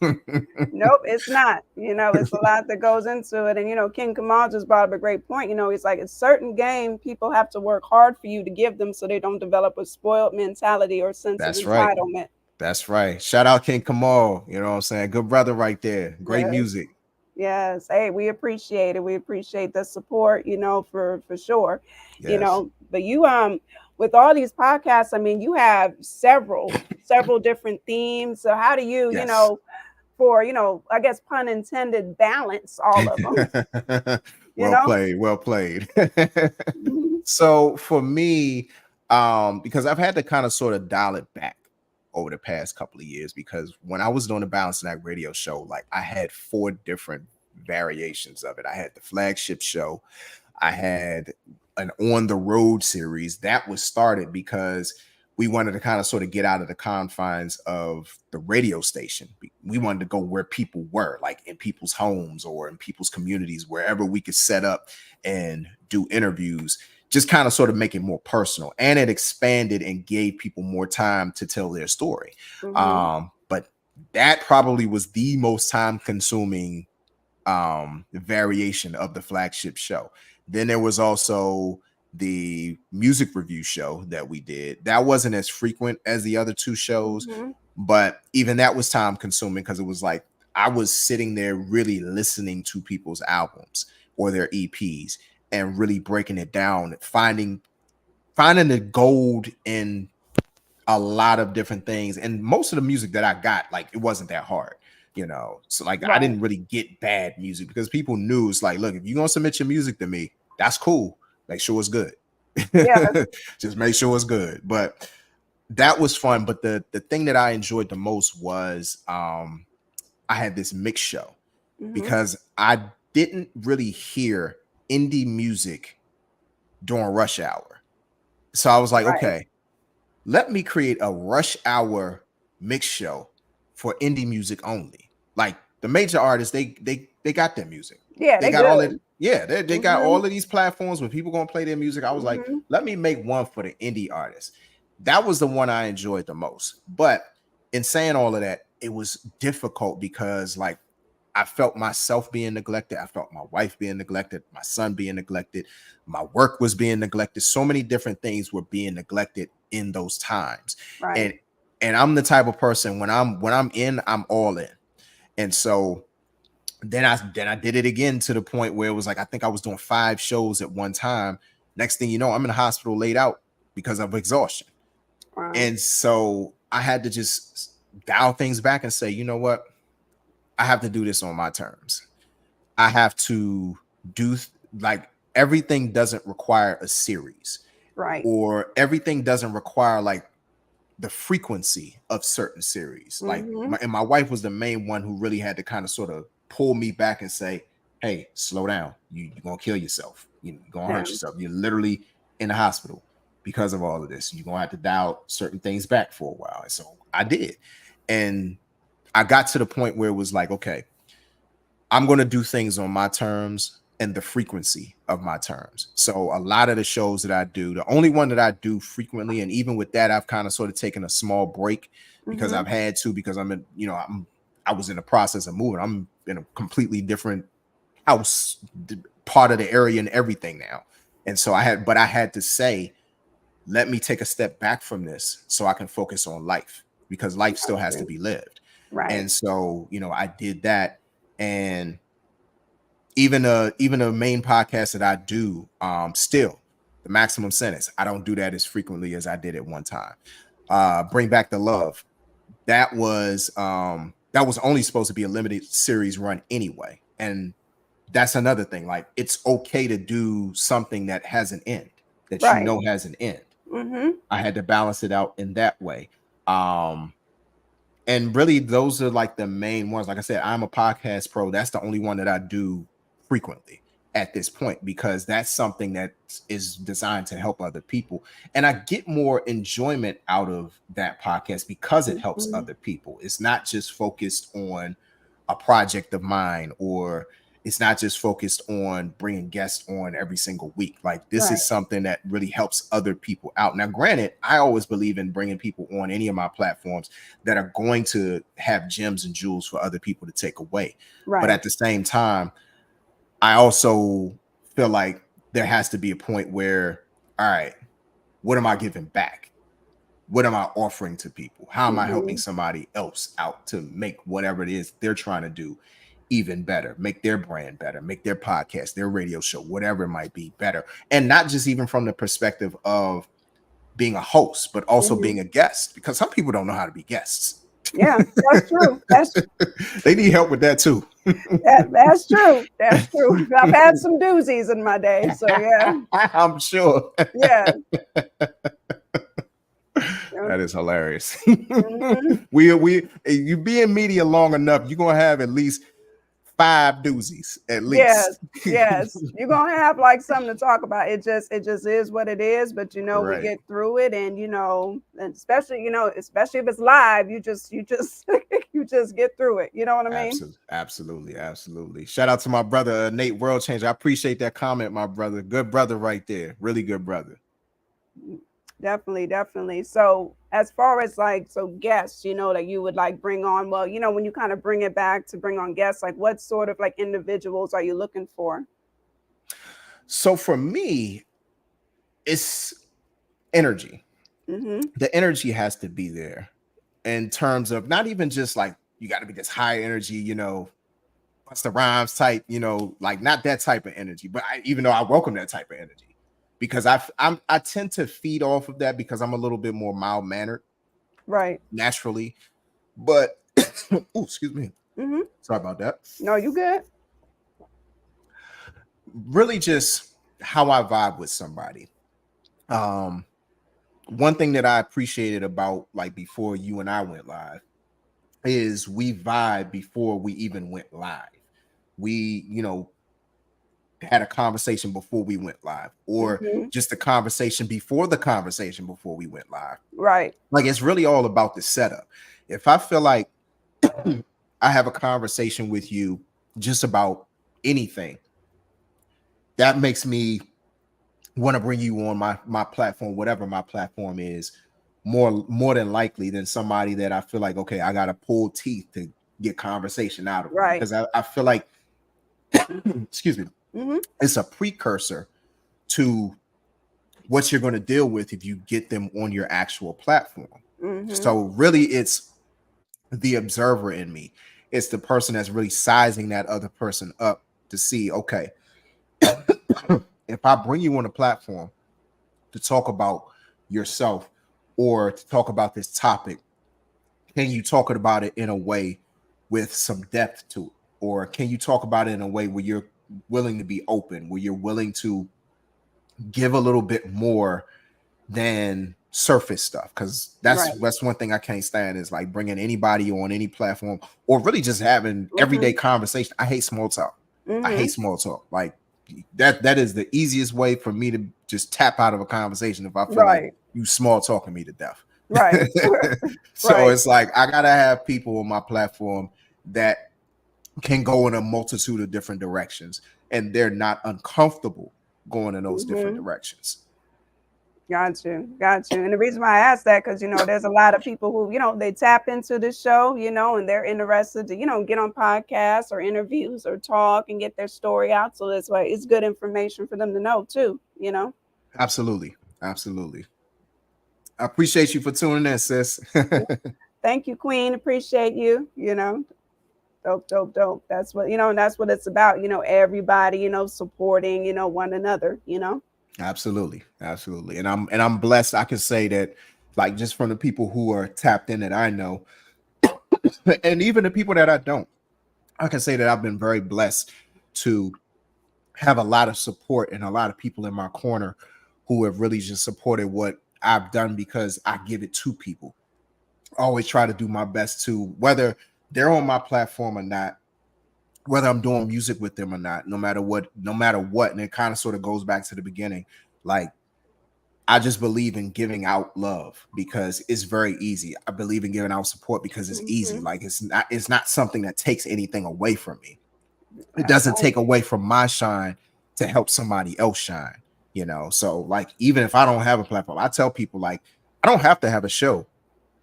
S5: Nope, it's not. You know, it's a lot that goes into it. And, you know, King Kamal just brought up a great point. You know, he's like, a certain game, people have to work hard for you to give them so they don't develop a spoiled mentality or sense of entitlement.
S3: That's right. Shout out King Kamal. You know what I'm saying? Good brother right there. Great music.
S5: Yes. Hey, we appreciate it. We appreciate the support, you know, for sure. Yes. You know, but you with all these podcasts, I mean, you have several different themes. So how do you, you know, for, you know, I guess pun intended, balance all of them?
S3: Well played. So for me, because I've had to kind of sort of dial it back over the past couple of years, because when I was doing the Balancing Act radio show, like I had 4 different variations of it. I had the flagship show. I had an on the road series that was started because we wanted to kind of sort of get out of the confines of the radio station. We wanted to go where people were, like in people's homes or in people's communities, wherever we could set up and do interviews, just kind of sort of make it more personal. And it expanded and gave people more time to tell their story. But that probably was the most time consuming variation of the flagship show. Then there was also the music review show that we did. That wasn't as frequent as the other 2 shows, but even that was time consuming because it was like I was sitting there really listening to people's albums or their EPs and really breaking it down, finding the gold in a lot of different things. And most of the music that I got, like, it wasn't that hard, you know. So like I didn't really get bad music because people knew it's like, look, if you're gonna submit your music to me, that's cool. Make sure it's good. Just make sure it's good. But that was fun. But the thing that I enjoyed the most was I had this mix show because I didn't really hear indie music during rush hour. So I was like, okay, let me create a rush hour mix show for indie music only. Like the major artists, they got their music.
S5: Yeah,
S3: they got all that. Yeah, they got all of these platforms where people gonna play their music. I was like, let me make one for the indie artists. That was the one I enjoyed the most. But in saying all of that, it was difficult because like I felt myself being neglected. I felt my wife being neglected, my son being neglected, my work was being neglected. So many different things were being neglected in those times.
S5: Right.
S3: And I'm the type of person when I'm in, I'm all in. And so then I did it again to the point where it was like I think I was doing 5 shows at one time. Next thing you know, I'm in the hospital laid out because of exhaustion.
S5: Wow.
S3: And so I had to just dial things back and say, you know what? I have to do this on my terms. I have to do like everything doesn't require a series,
S5: Right.
S3: or everything doesn't require like the frequency of certain series. Like my wife was the main one who really had to kind of sort of pull me back and say, hey, slow down. You're going to kill yourself. You're going to hurt yourself. You're literally in the hospital because of all of this. You're going to have to dial certain things back for a while. And so I did. And I got to the point where it was like, okay, I'm going to do things on my terms and the frequency of my terms. So a lot of the shows that I do, the only one that I do frequently, and even with that, I've kind of sort of taken a small break because I've had to, because I'm in, you know, I was in the process of moving. I'm in a completely different house, part of the area and everything now. And so I had to say, let me take a step back from this so I can focus on life, because life still has to be lived.
S5: Right.
S3: And so, you know, I did that. And even a main podcast that I do, still the Maximum Sentence, I don't do that as frequently as I did at one time. Bring Back the Love. That was only supposed to be a limited series run anyway. And that's another thing. Like, it's okay to do something that has an end, that you know has an end. I had to balance it out in that way. And really, those are like the main ones. Like I said, I'm a podcast pro. That's the only one that I do frequently at this point, because that's something that is designed to help other people. And I get more enjoyment out of that podcast because it helps other people. It's not just focused on a project of mine, or it's not just focused on bringing guests on every single week. Like, this is something that really helps other people out. Now, granted, I always believe in bringing people on any of my platforms that are going to have gems and jewels for other people to take away. But at the same time, I also feel like there has to be a point where, all right, what am I giving back? What am I offering to people? How am I helping somebody else out to make whatever it is they're trying to do even better, make their brand better, make their podcast, their radio show, whatever it might be, better? And not just even from the perspective of being a host, but also being a guest, because some people don't know how to be guests.
S5: Yeah, that's true.
S3: They need help with that too.
S5: That's true. That's true. I've had some doozies in my day, so yeah.
S3: I'm sure.
S5: Yeah.
S3: That is hilarious. You be in media long enough, you're gonna have at least 5 doozies at least.
S5: Yes. You're gonna have like something to talk about. It just is what it is. But we get through it, and and especially if it's live, you just you just get through it. You know what I mean?
S3: Absolutely. Shout out to my brother Nate, World Changer. I appreciate that comment, my brother. Good brother right there. Really good brother.
S5: Definitely. So as far as guests, that you would bring on, well, when you kind of bring it back to bring on guests, like what sort of individuals are you looking for?
S3: So for me, it's energy. The energy has to be there in terms of not even just you got to be this high energy, Busta Rhymes type, not that type of energy, but even though I welcome that type of energy. Because I tend to feed off of that because I'm a little bit more mild mannered,
S5: right?
S3: Naturally, but excuse me. Sorry about that.
S5: No, you good.
S3: Really, just how I vibe with somebody. One thing that I appreciated about before you and I went live is we vibe before we even went live. We, had a conversation before we went live, or just a conversation before the conversation before we went live.
S5: Right.
S3: It's really all about the setup. If I feel like I have a conversation with you just about anything, that makes me want to bring you on my platform, whatever my platform is, more than likely than somebody that I feel like, okay, I gotta pull teeth to get conversation out of them.
S5: Right.
S3: Because I feel like excuse me, it's a precursor to what you're going to deal with if you get them on your actual platform. So really it's the observer in me. It's the person that's really sizing that other person up to see, okay, if I bring you on a platform to talk about yourself or to talk about this topic, can you talk about it in a way with some depth to it? Or can you talk about it in a way where you're willing to be open, where you're willing to give a little bit more than surface stuff? Because that's one thing I can't stand is like bringing anybody on any platform or really just having everyday conversation. I hate small talk. I hate small talk. Like that is the easiest way for me to just tap out of a conversation if I feel like you small talking me to death.
S5: Right.
S3: So it's like I gotta have people on my platform that can go in a multitude of different directions and they're not uncomfortable going in those different directions.
S5: Got you. And the reason why I asked that, because, there's a lot of people who, they tap into the show, and they're interested to, get on podcasts or interviews or talk and get their story out. So that's why it's good information for them to know too,
S3: Absolutely. I appreciate you for tuning in, sis.
S5: Thank you, Queen. Appreciate you, Dope. That's what, that's what it's about, everybody, supporting, one another,
S3: Absolutely. And I'm blessed. I can say that, like, just from the people who are tapped in that I know, and even the people that I don't, I can say that I've been very blessed to have a lot of support and a lot of people in my corner who have really just supported what I've done because I give it to people. I always try to do my best to, whether they're on my platform or not, whether I'm doing music with them or not, no matter what. And it kind of sort of goes back to the beginning. Like, I just believe in giving out love because it's very easy. I believe in giving out support because it's easy. Like, it's not something that takes anything away from me. It doesn't take away from my shine to help somebody else shine, So like, even if I don't have a platform, I tell people, like, I don't have to have a show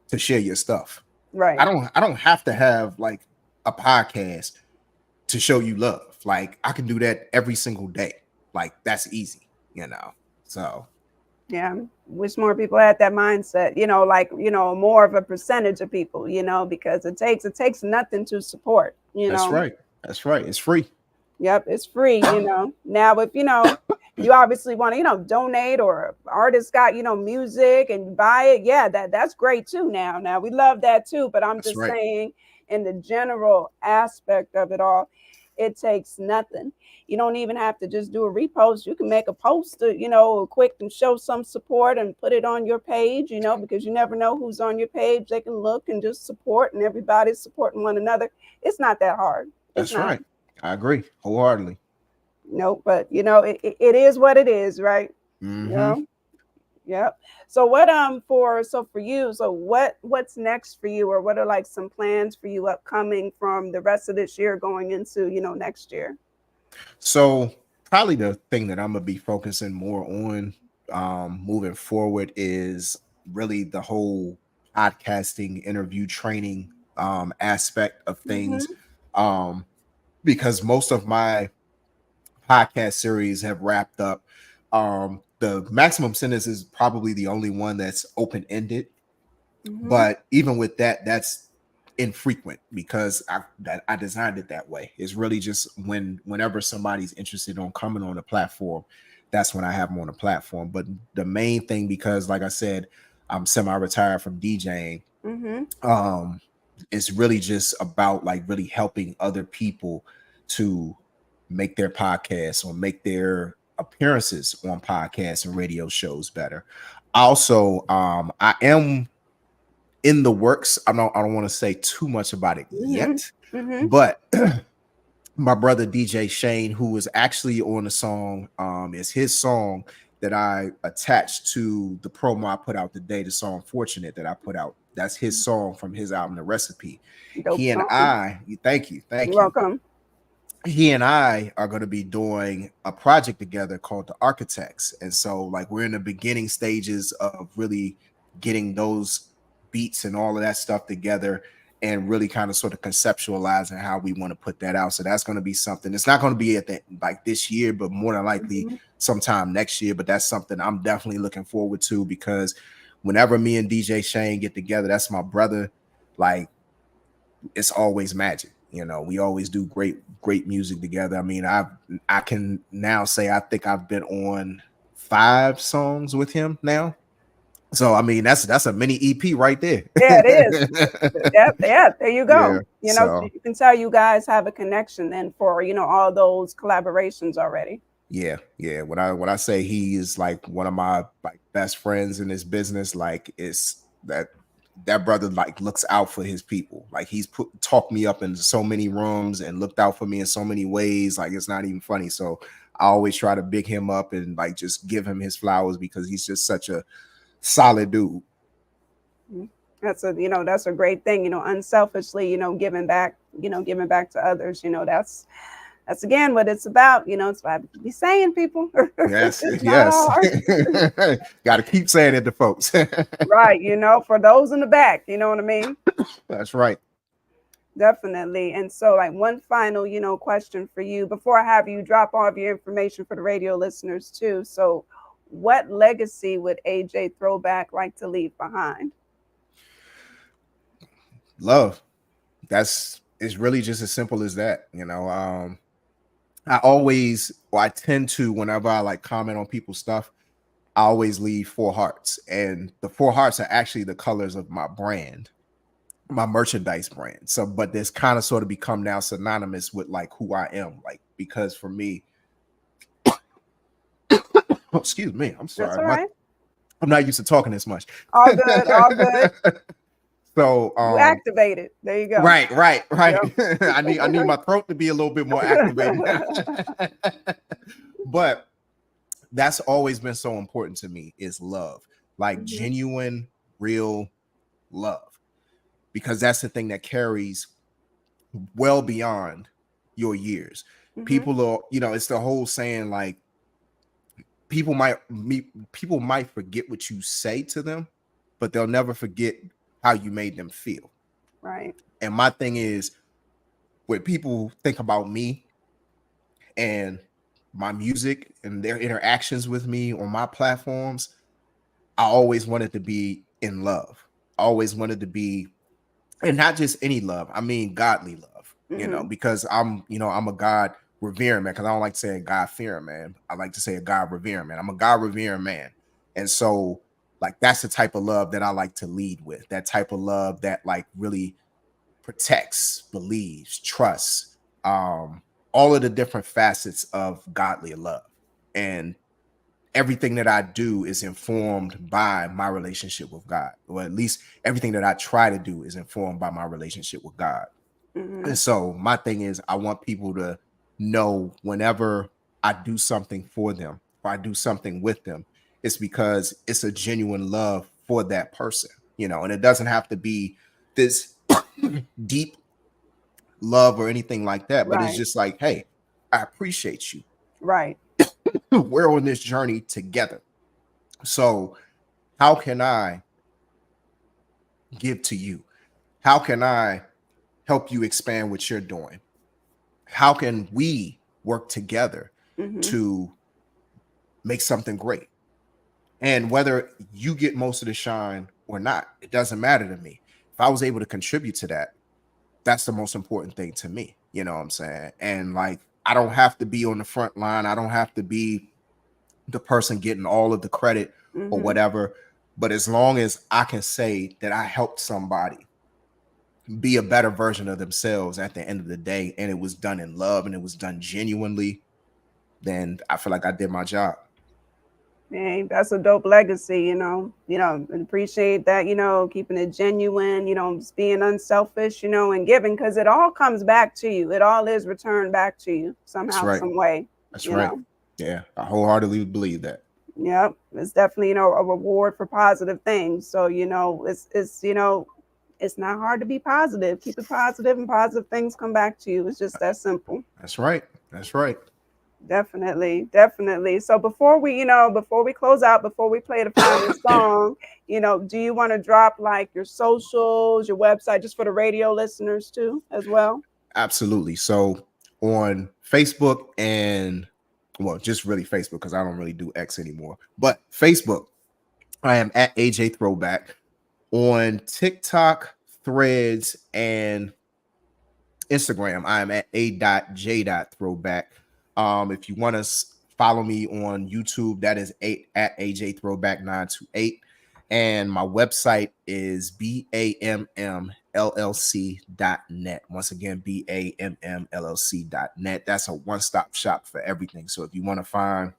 S3: to share your stuff.
S5: Right.
S3: I don't have to have like a podcast to show you love. Like, I can do that every single day. Like, that's easy, So
S5: yeah, wish more people had that mindset, more of a percentage of people, because it takes nothing to support,
S3: That's right. It's free.
S5: Yep, it's free, Now, if you obviously want to, donate, or artist got, music and buy it, yeah, that's great too. Now we love that too. But I'm just saying, in the general aspect of it all, it takes nothing. You don't even have to just do a repost. You can make a post, quick and show some support and put it on your page, because you never know who's on your page. They can look and just support, and everybody's supporting one another. It's not that hard.
S3: That's right. I agree wholeheartedly.
S5: No, but it is what it is, right? Yep. So for you, so what's next for you, or what are like some plans for you upcoming from the rest of this year going into next year?
S3: So probably the thing that I'm gonna be focusing more on moving forward is really the whole podcasting interview training aspect of things. Because most of my podcast series have wrapped up. The maximum sentence is probably the only one that's open-ended, but even with that, that's infrequent because I designed it that way. It's really just whenever somebody's interested on coming on the platform, that's when I have them on the platform. But the main thing, because like I said, I'm semi-retired from DJing. It's really just about like really helping other people to make their podcasts or make their appearances on podcasts and radio shows better. Also, I am in the works. I don't want to say too much about it yet, but my brother DJ Shane, who is actually on the song, is his song that I attached to the promo I put out today, the song Fortunate that I put out. That's his song from his album, The Recipe. He and I, thank you.
S5: You're welcome.
S3: He and I are going to be doing a project together called The Architects. And so like we're in the beginning stages of really getting those beats and all of that stuff together and really kind of sort of conceptualizing how we want to put that out. So that's going to be something. It's not going to be at the like this year, but more than likely sometime next year. But that's something I'm definitely looking forward to, because whenever me and DJ Shane get together, that's my brother. Like, it's always magic. You know, we always do great music together. I mean, I can now say I think I've been on 5 songs with him now. So I mean, that's a mini EP right there.
S5: Yeah, it is. Yeah, there you go.
S3: Yeah,
S5: you know,
S3: so
S5: you can tell you guys have a connection then for, you know, all those collaborations already.
S3: yeah. When I say he is like one of my like best friends in this business, like it's that brother like looks out for his people. Like he's talked me up in so many rooms and looked out for me in so many ways. Like it's not even funny. So I always try to big him up and like just give him his flowers, because he's just such a solid dude.
S5: That's a great thing, you know, unselfishly, you know, giving back to others. You know, that's again what it's about. You know, it's what I be saying, people.
S3: Yes.
S5: Yes.
S3: Got to keep saying it to folks.
S5: Right. You know, for those in the back, you know what I mean?
S3: That's right.
S5: Definitely. And so, like, one final, you know, question for you before I have you drop all of your information for the radio listeners too. So what legacy would AJ Throwback like to leave behind?
S3: Love. It's really just as simple as that. You know, I tend to, whenever I like comment on people's stuff, I always leave 4 hearts. And the 4 hearts are actually the colors of my brand, my merchandise brand. So, but this kind of sort of become now synonymous with like who I am. Like, because for me, excuse me, I'm sorry.
S5: That's all right.
S3: I'm not used to talking this much.
S5: All good, all good.
S3: So
S5: you activated. There you go.
S3: Right.
S5: Yep.
S3: I need my throat to be a little bit more activated. But that's always been so important to me, is love. Like genuine, real love. Because that's the thing that carries well beyond your years. People are, you know, it's the whole saying, like, people might forget what you say to them, but they'll never forget how you made them feel.
S5: Right.
S3: And my thing is, when people think about me and my music and their interactions with me on my platforms, I always wanted to be in love. I always wanted to be, and not just any love, I mean godly love, you know, because I'm a God revering man, because I don't like to say a God fearing man. I like to say a God revering man. I'm a God revering man. And so, like, that's the type of love that I like to lead with. That type of love that like really protects, believes, trusts, all of the different facets of godly love. And everything that I do is informed by my relationship with God, or at least everything that I try to do is informed by my relationship with God. And so my thing is, I want people to know whenever I do something for them or I do something with them, it's because it's a genuine love for that person, you know, and it doesn't have to be this deep love or anything like that, but it's just like, hey, I appreciate you.
S5: Right.
S3: We're on this journey together. So how can I give to you? How can I help you expand what you're doing? How can we work together to make something great? And whether you get most of the shine or not, it doesn't matter to me. If I was able to contribute to that, that's the most important thing to me. You know what I'm saying? And like, I don't have to be on the front line. I don't have to be the person getting all of the credit or whatever. But as long as I can say that I helped somebody be a better version of themselves at the end of the day, and it was done in love and it was done genuinely, then I feel like I did my job.
S5: Hey, that's a dope legacy, you know, appreciate that, you know, keeping it genuine, you know, just being unselfish, you know, and giving, because it all comes back to you. It all is returned back to you somehow, some way.
S3: That's right. Know? Yeah, I wholeheartedly believe that.
S5: Yep. It's definitely, you know, a reward for positive things. So, you know, it's, you know, it's not hard to be positive. Keep it positive and positive things come back to you. It's just that simple.
S3: That's right. That's right.
S5: Definitely, definitely. So before we, before we close out, before we play the final song, do you want to drop like your socials, your website, just for the radio listeners too, as well?
S3: Absolutely. So on Facebook and well, just really Facebook because I don't really do X anymore. But Facebook, I am at AJ Throwback. On TikTok, Threads, and Instagram, I am at a.j.throwback. If you want to follow me on YouTube, that is at AJ Throwback 928. And my website is BAMMLLC.net. Once again, BAMMLLC.net. That's a one-stop shop for everything. So if you want to find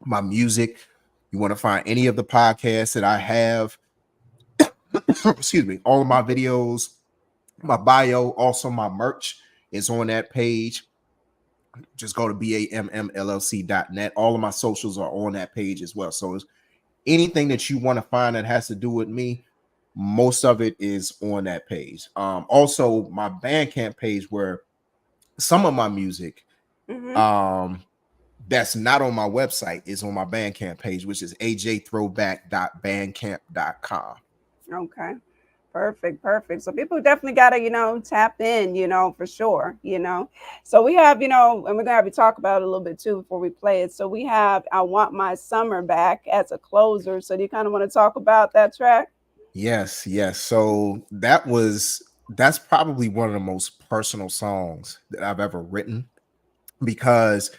S3: my music, you want to find any of the podcasts that I have, excuse me, all of my videos, my bio, also my merch is on that page. Just go to BAMMLLC.net. All of my socials are on that page as well. So it's anything that you want to find that has to do with me, most of it is on that page. Also my Bandcamp page where some of my music that's not on my website is on my Bandcamp page, which is ajthrowback.bandcamp.com.
S5: Okay. Perfect, perfect. So people definitely gotta, tap in, for sure, So we have, and we're gonna have you talk about it a little bit too before we play it. So we have I Want My Summer Back as a closer. So do you kind of want to talk about that track?
S3: Yes, yes. So that's probably one of the most personal songs that I've ever written because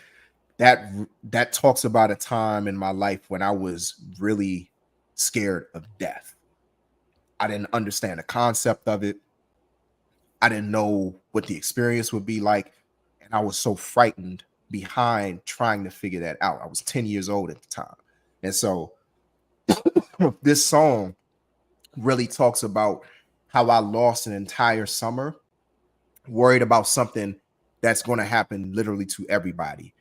S3: that talks about a time in my life when I was really scared of death. I didn't understand the concept of it. I didn't know what the experience would be like. And I was so frightened behind trying to figure that out. I was 10 years old at the time. And so this song really talks about how I lost an entire summer worried about something that's going to happen literally to everybody.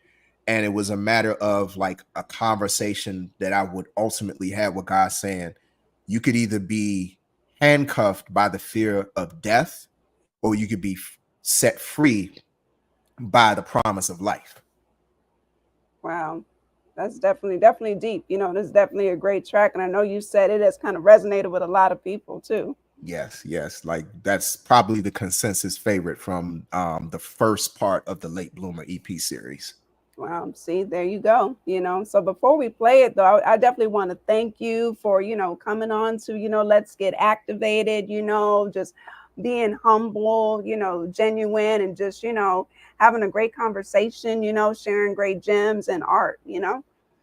S3: And it was a matter of like a conversation that I would ultimately have with God saying, you could either be handcuffed by the fear of death or you could be set free by the promise of life.
S5: Wow. That's definitely deep. This is definitely a great track. And I know you said it has kind of resonated with a lot of people too.
S3: Yes, yes. Like that's probably the consensus favorite from the first part of the Late Bloomer EP series.
S5: Wow. See, there you go. So before we play it though, I definitely want to thank you for, coming on to, Let's Get Activated, just being humble, genuine and just, having a great conversation, sharing great gems and art.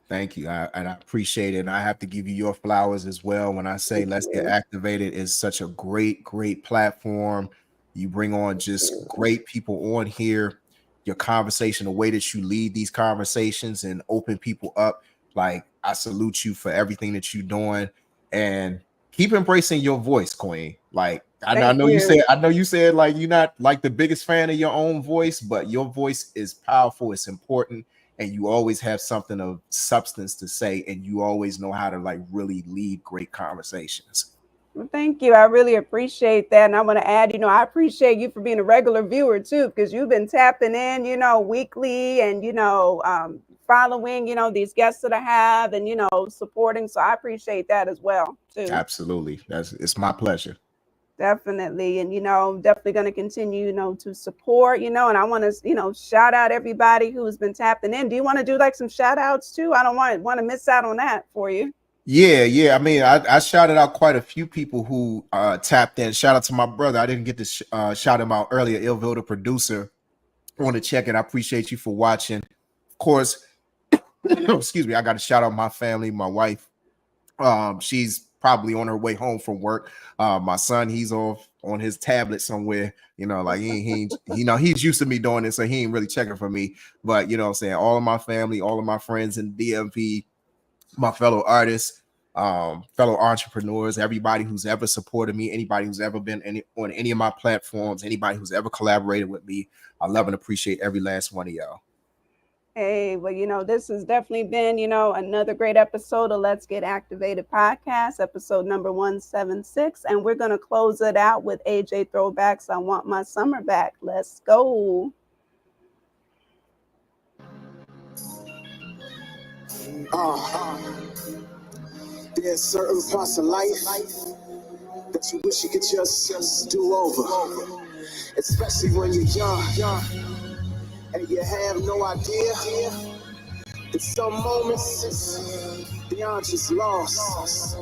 S3: Thank you. And I appreciate it. And I have to give you your flowers as well. When I say Let's Get Activated is such a great, great platform. You bring on just great people on here. Your conversation, the way that you lead these conversations and open people up. Like I salute you for everything that you're doing and keep embracing your voice, Queen. Like I know you said like you're not like the biggest fan of your own voice, but your voice is powerful. It's important. And you always have something of substance to say, and you always know how to like really lead great conversations.
S5: Well, thank you. I really appreciate that. And I want to add, I appreciate you for being a regular viewer too, because you've been tapping in, weekly and, following, these guests that I have and, supporting. So I appreciate that as well too.
S3: Absolutely. It's my pleasure.
S5: Definitely. And, definitely going to continue, to support, and I want to, shout out everybody who's been tapping in. Do you want to do like some shout outs too? I don't want to miss out on that for you.
S3: Yeah. I mean, I shouted out quite a few people who tapped in. Shout out to my brother. I didn't get to shout him out earlier. Ilville, the producer, on the check-in. I appreciate you for watching. Of course, excuse me. I got to shout out my family, my wife. She's probably on her way home from work. My son, he's off on his tablet somewhere. Like he's used to me doing this, so he ain't really checking for me. But I'm saying, all of my family, all of my friends in DMV, my fellow artists, fellow entrepreneurs, everybody who's ever supported me, anybody who's ever been on any of my platforms, anybody who's ever collaborated with me. I love and appreciate every last one of y'all.
S5: Hey, well, this has definitely been, another great episode of Let's Get Activated podcast, episode number 176. And we're going to close it out with AJ Throwbacks. I Want My Summer Back. Let's go.
S4: There's certain parts of life that you wish you could just do over, especially when you're young and you have no idea that some moments they aren't just lost,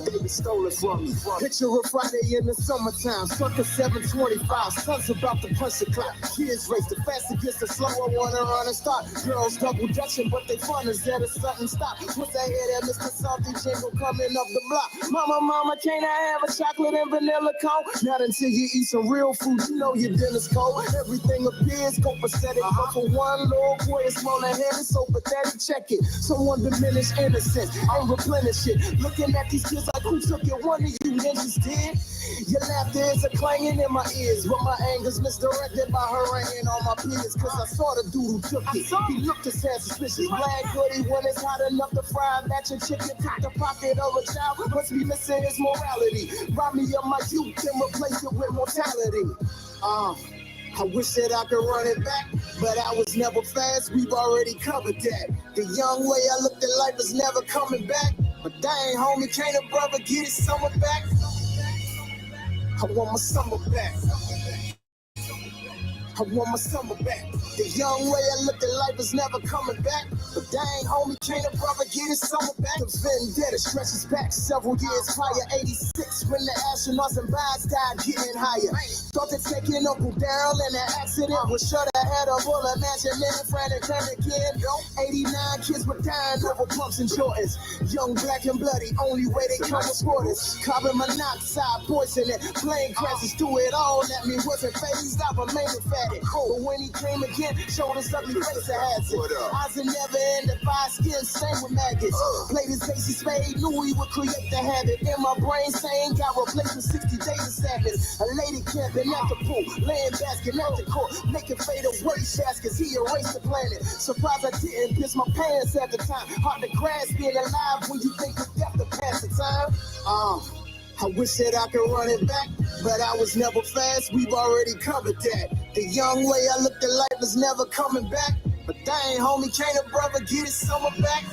S4: they be stolen from you. Picture a Friday in the summertime, circa 7:25, sun's about to punch the clock. Kids race, the faster gets the slower, wanna run and stop. Girls double dutching, but they fun is at a sudden stop. What's that hear that Mr. Salty jingle coming up the block? Mama, can I have a chocolate and vanilla cone? Not until you eat some real food, you know your dinner's cold. Everything appears copacetic, but for one little boy, it's smaller hand, it's so pathetic. Check it, someone diminish innocence and replenish it. Looking at these kids like, who took it? One of you ninjas did. Your laughter is a clanging in my ears, but my anger's misdirected by her rain on my peers. Cause I saw the dude who took it. He looked his hand suspicious. Black hoodie when it's hot enough to fry a batch of chicken. Took the pocket of a child, must be missing his morality. Rob me of my youth and replace it with mortality. I wish that I could run it back, but I was never fast, we've already covered that. The young way I looked at life is never coming back, but dang homie, can't a brother get his summer back? I want my summer back. I want my summer back. The young way I looked at life is never coming back, but dang homie, can't a brother get his summer back? The vendetta stretches back several years prior, 86, when the astronauts and bonds died getting higher. Thought that taking Uncle Daryl in an accident was sure to have a bull, imagining frantic again. 89 kids were dying over pumps and Jordans. Young, black and bloody, only way they come reporters. Carbon monoxide, poisoning, plane crashes through it all at me. Wasn't phased, I remained fat. But when he came again, showed us ugly face of hazard. Eyes are never in the fire, skin stained with maggots. Played his Casey Spade, knew he would create the habit. In my brain saying, got replaced with 60 days of sadness. A lady camping at the pool, laying basket at the court, making fade away shots cause he erased the planet. Surprised I didn't piss my pants at the time. Hard to grasp being alive when you think of death to pass the time. I wish that I could run it back, but I was never fast, we've already covered that. The young way I looked at life is never coming back, but dang homie, can't a brother get his summer back?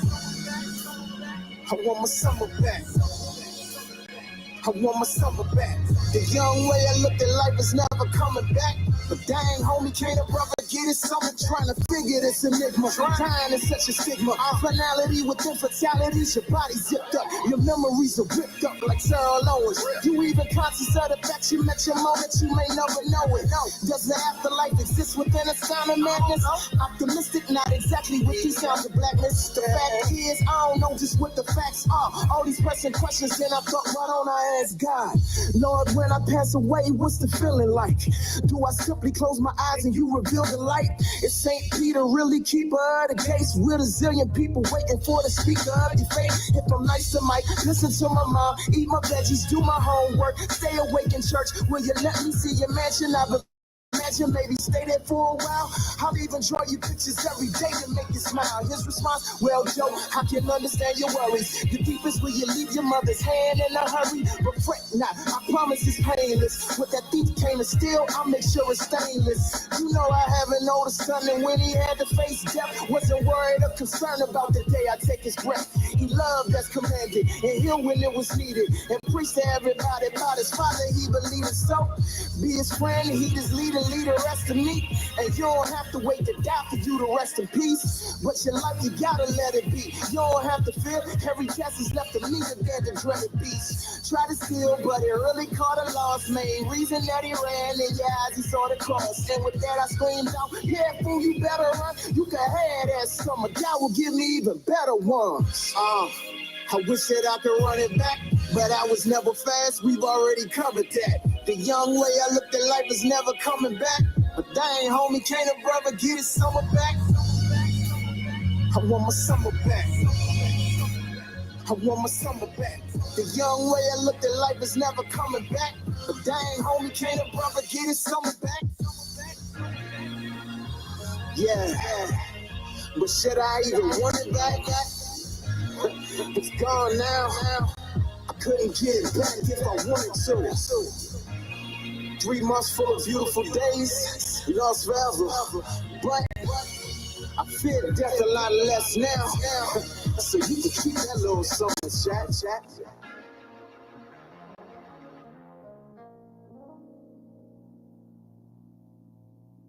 S4: I want my summer back. I want my summer back. The young way I looked at life is never coming back, but dang homie, can't a brother get his summer? Trying to figure this enigma. Dying is such a stigma. Finality within fatalities. Your body zipped up, your memories are ripped up like Sarah Owens. You even conscious of the fact you met your moment, you may never know it. Does the afterlife exist within a sound of madness? Optimistic, not exactly with these sounds of blackness. The fact is, I don't know just what the facts are. All these pressing questions, then I thought, why don't I ask God? Lord, when I pass away, what's the feeling like? Do I simply close my eyes and you reveal the light? Is St. Peter really keeper of the case? With a zillion people waiting for the speaker of the faith. If I'm nice to Mike, listen to my mom, eat my veggies, do my homework, stay awake in church. Will you let me see your mansion? I've imagine maybe stay there for a while. I'll even draw you pictures every day to make you smile. His response, well, Joe, I can understand your worries. The deepest will you leave your mother's hand in a hurry. But fret not, I promise it's painless. What that thief came to steal, I'll make sure it's stainless. You know I have an older son, and when he had to face death, wasn't worried or concerned about the day I take his breath. He loved as commanded, and healed when it was needed, and preached to everybody about his father, he believed it. So, be his friend, he his leader, lead the rest of me. And you don't have to wait to die for you to rest in peace. But your life, you gotta let it be. You don't have to fear, every chance is left to me to dare the dreaded beast. Try to steal, but it really caught a loss. Main reason that he ran, in your eyes he saw the cross. And with that I screamed out, yeah, fool, you better run. You can have that summer, God will give me even better ones. I wish that I could run it back, but I was never fast, we've already covered that. The young way I looked at life is never coming back, but dang homie, can't a brother get his summer back? I want my summer back. I want my summer back. The young way I looked at life is never coming back, but dang homie, can't a brother get his summer back? Yeah, but should I even want it back? It's gone now. I couldn't get it back if I wanted to. 3 months full of beautiful days, lost forever. But I fear death a lot less now. So you can keep that little song, chat.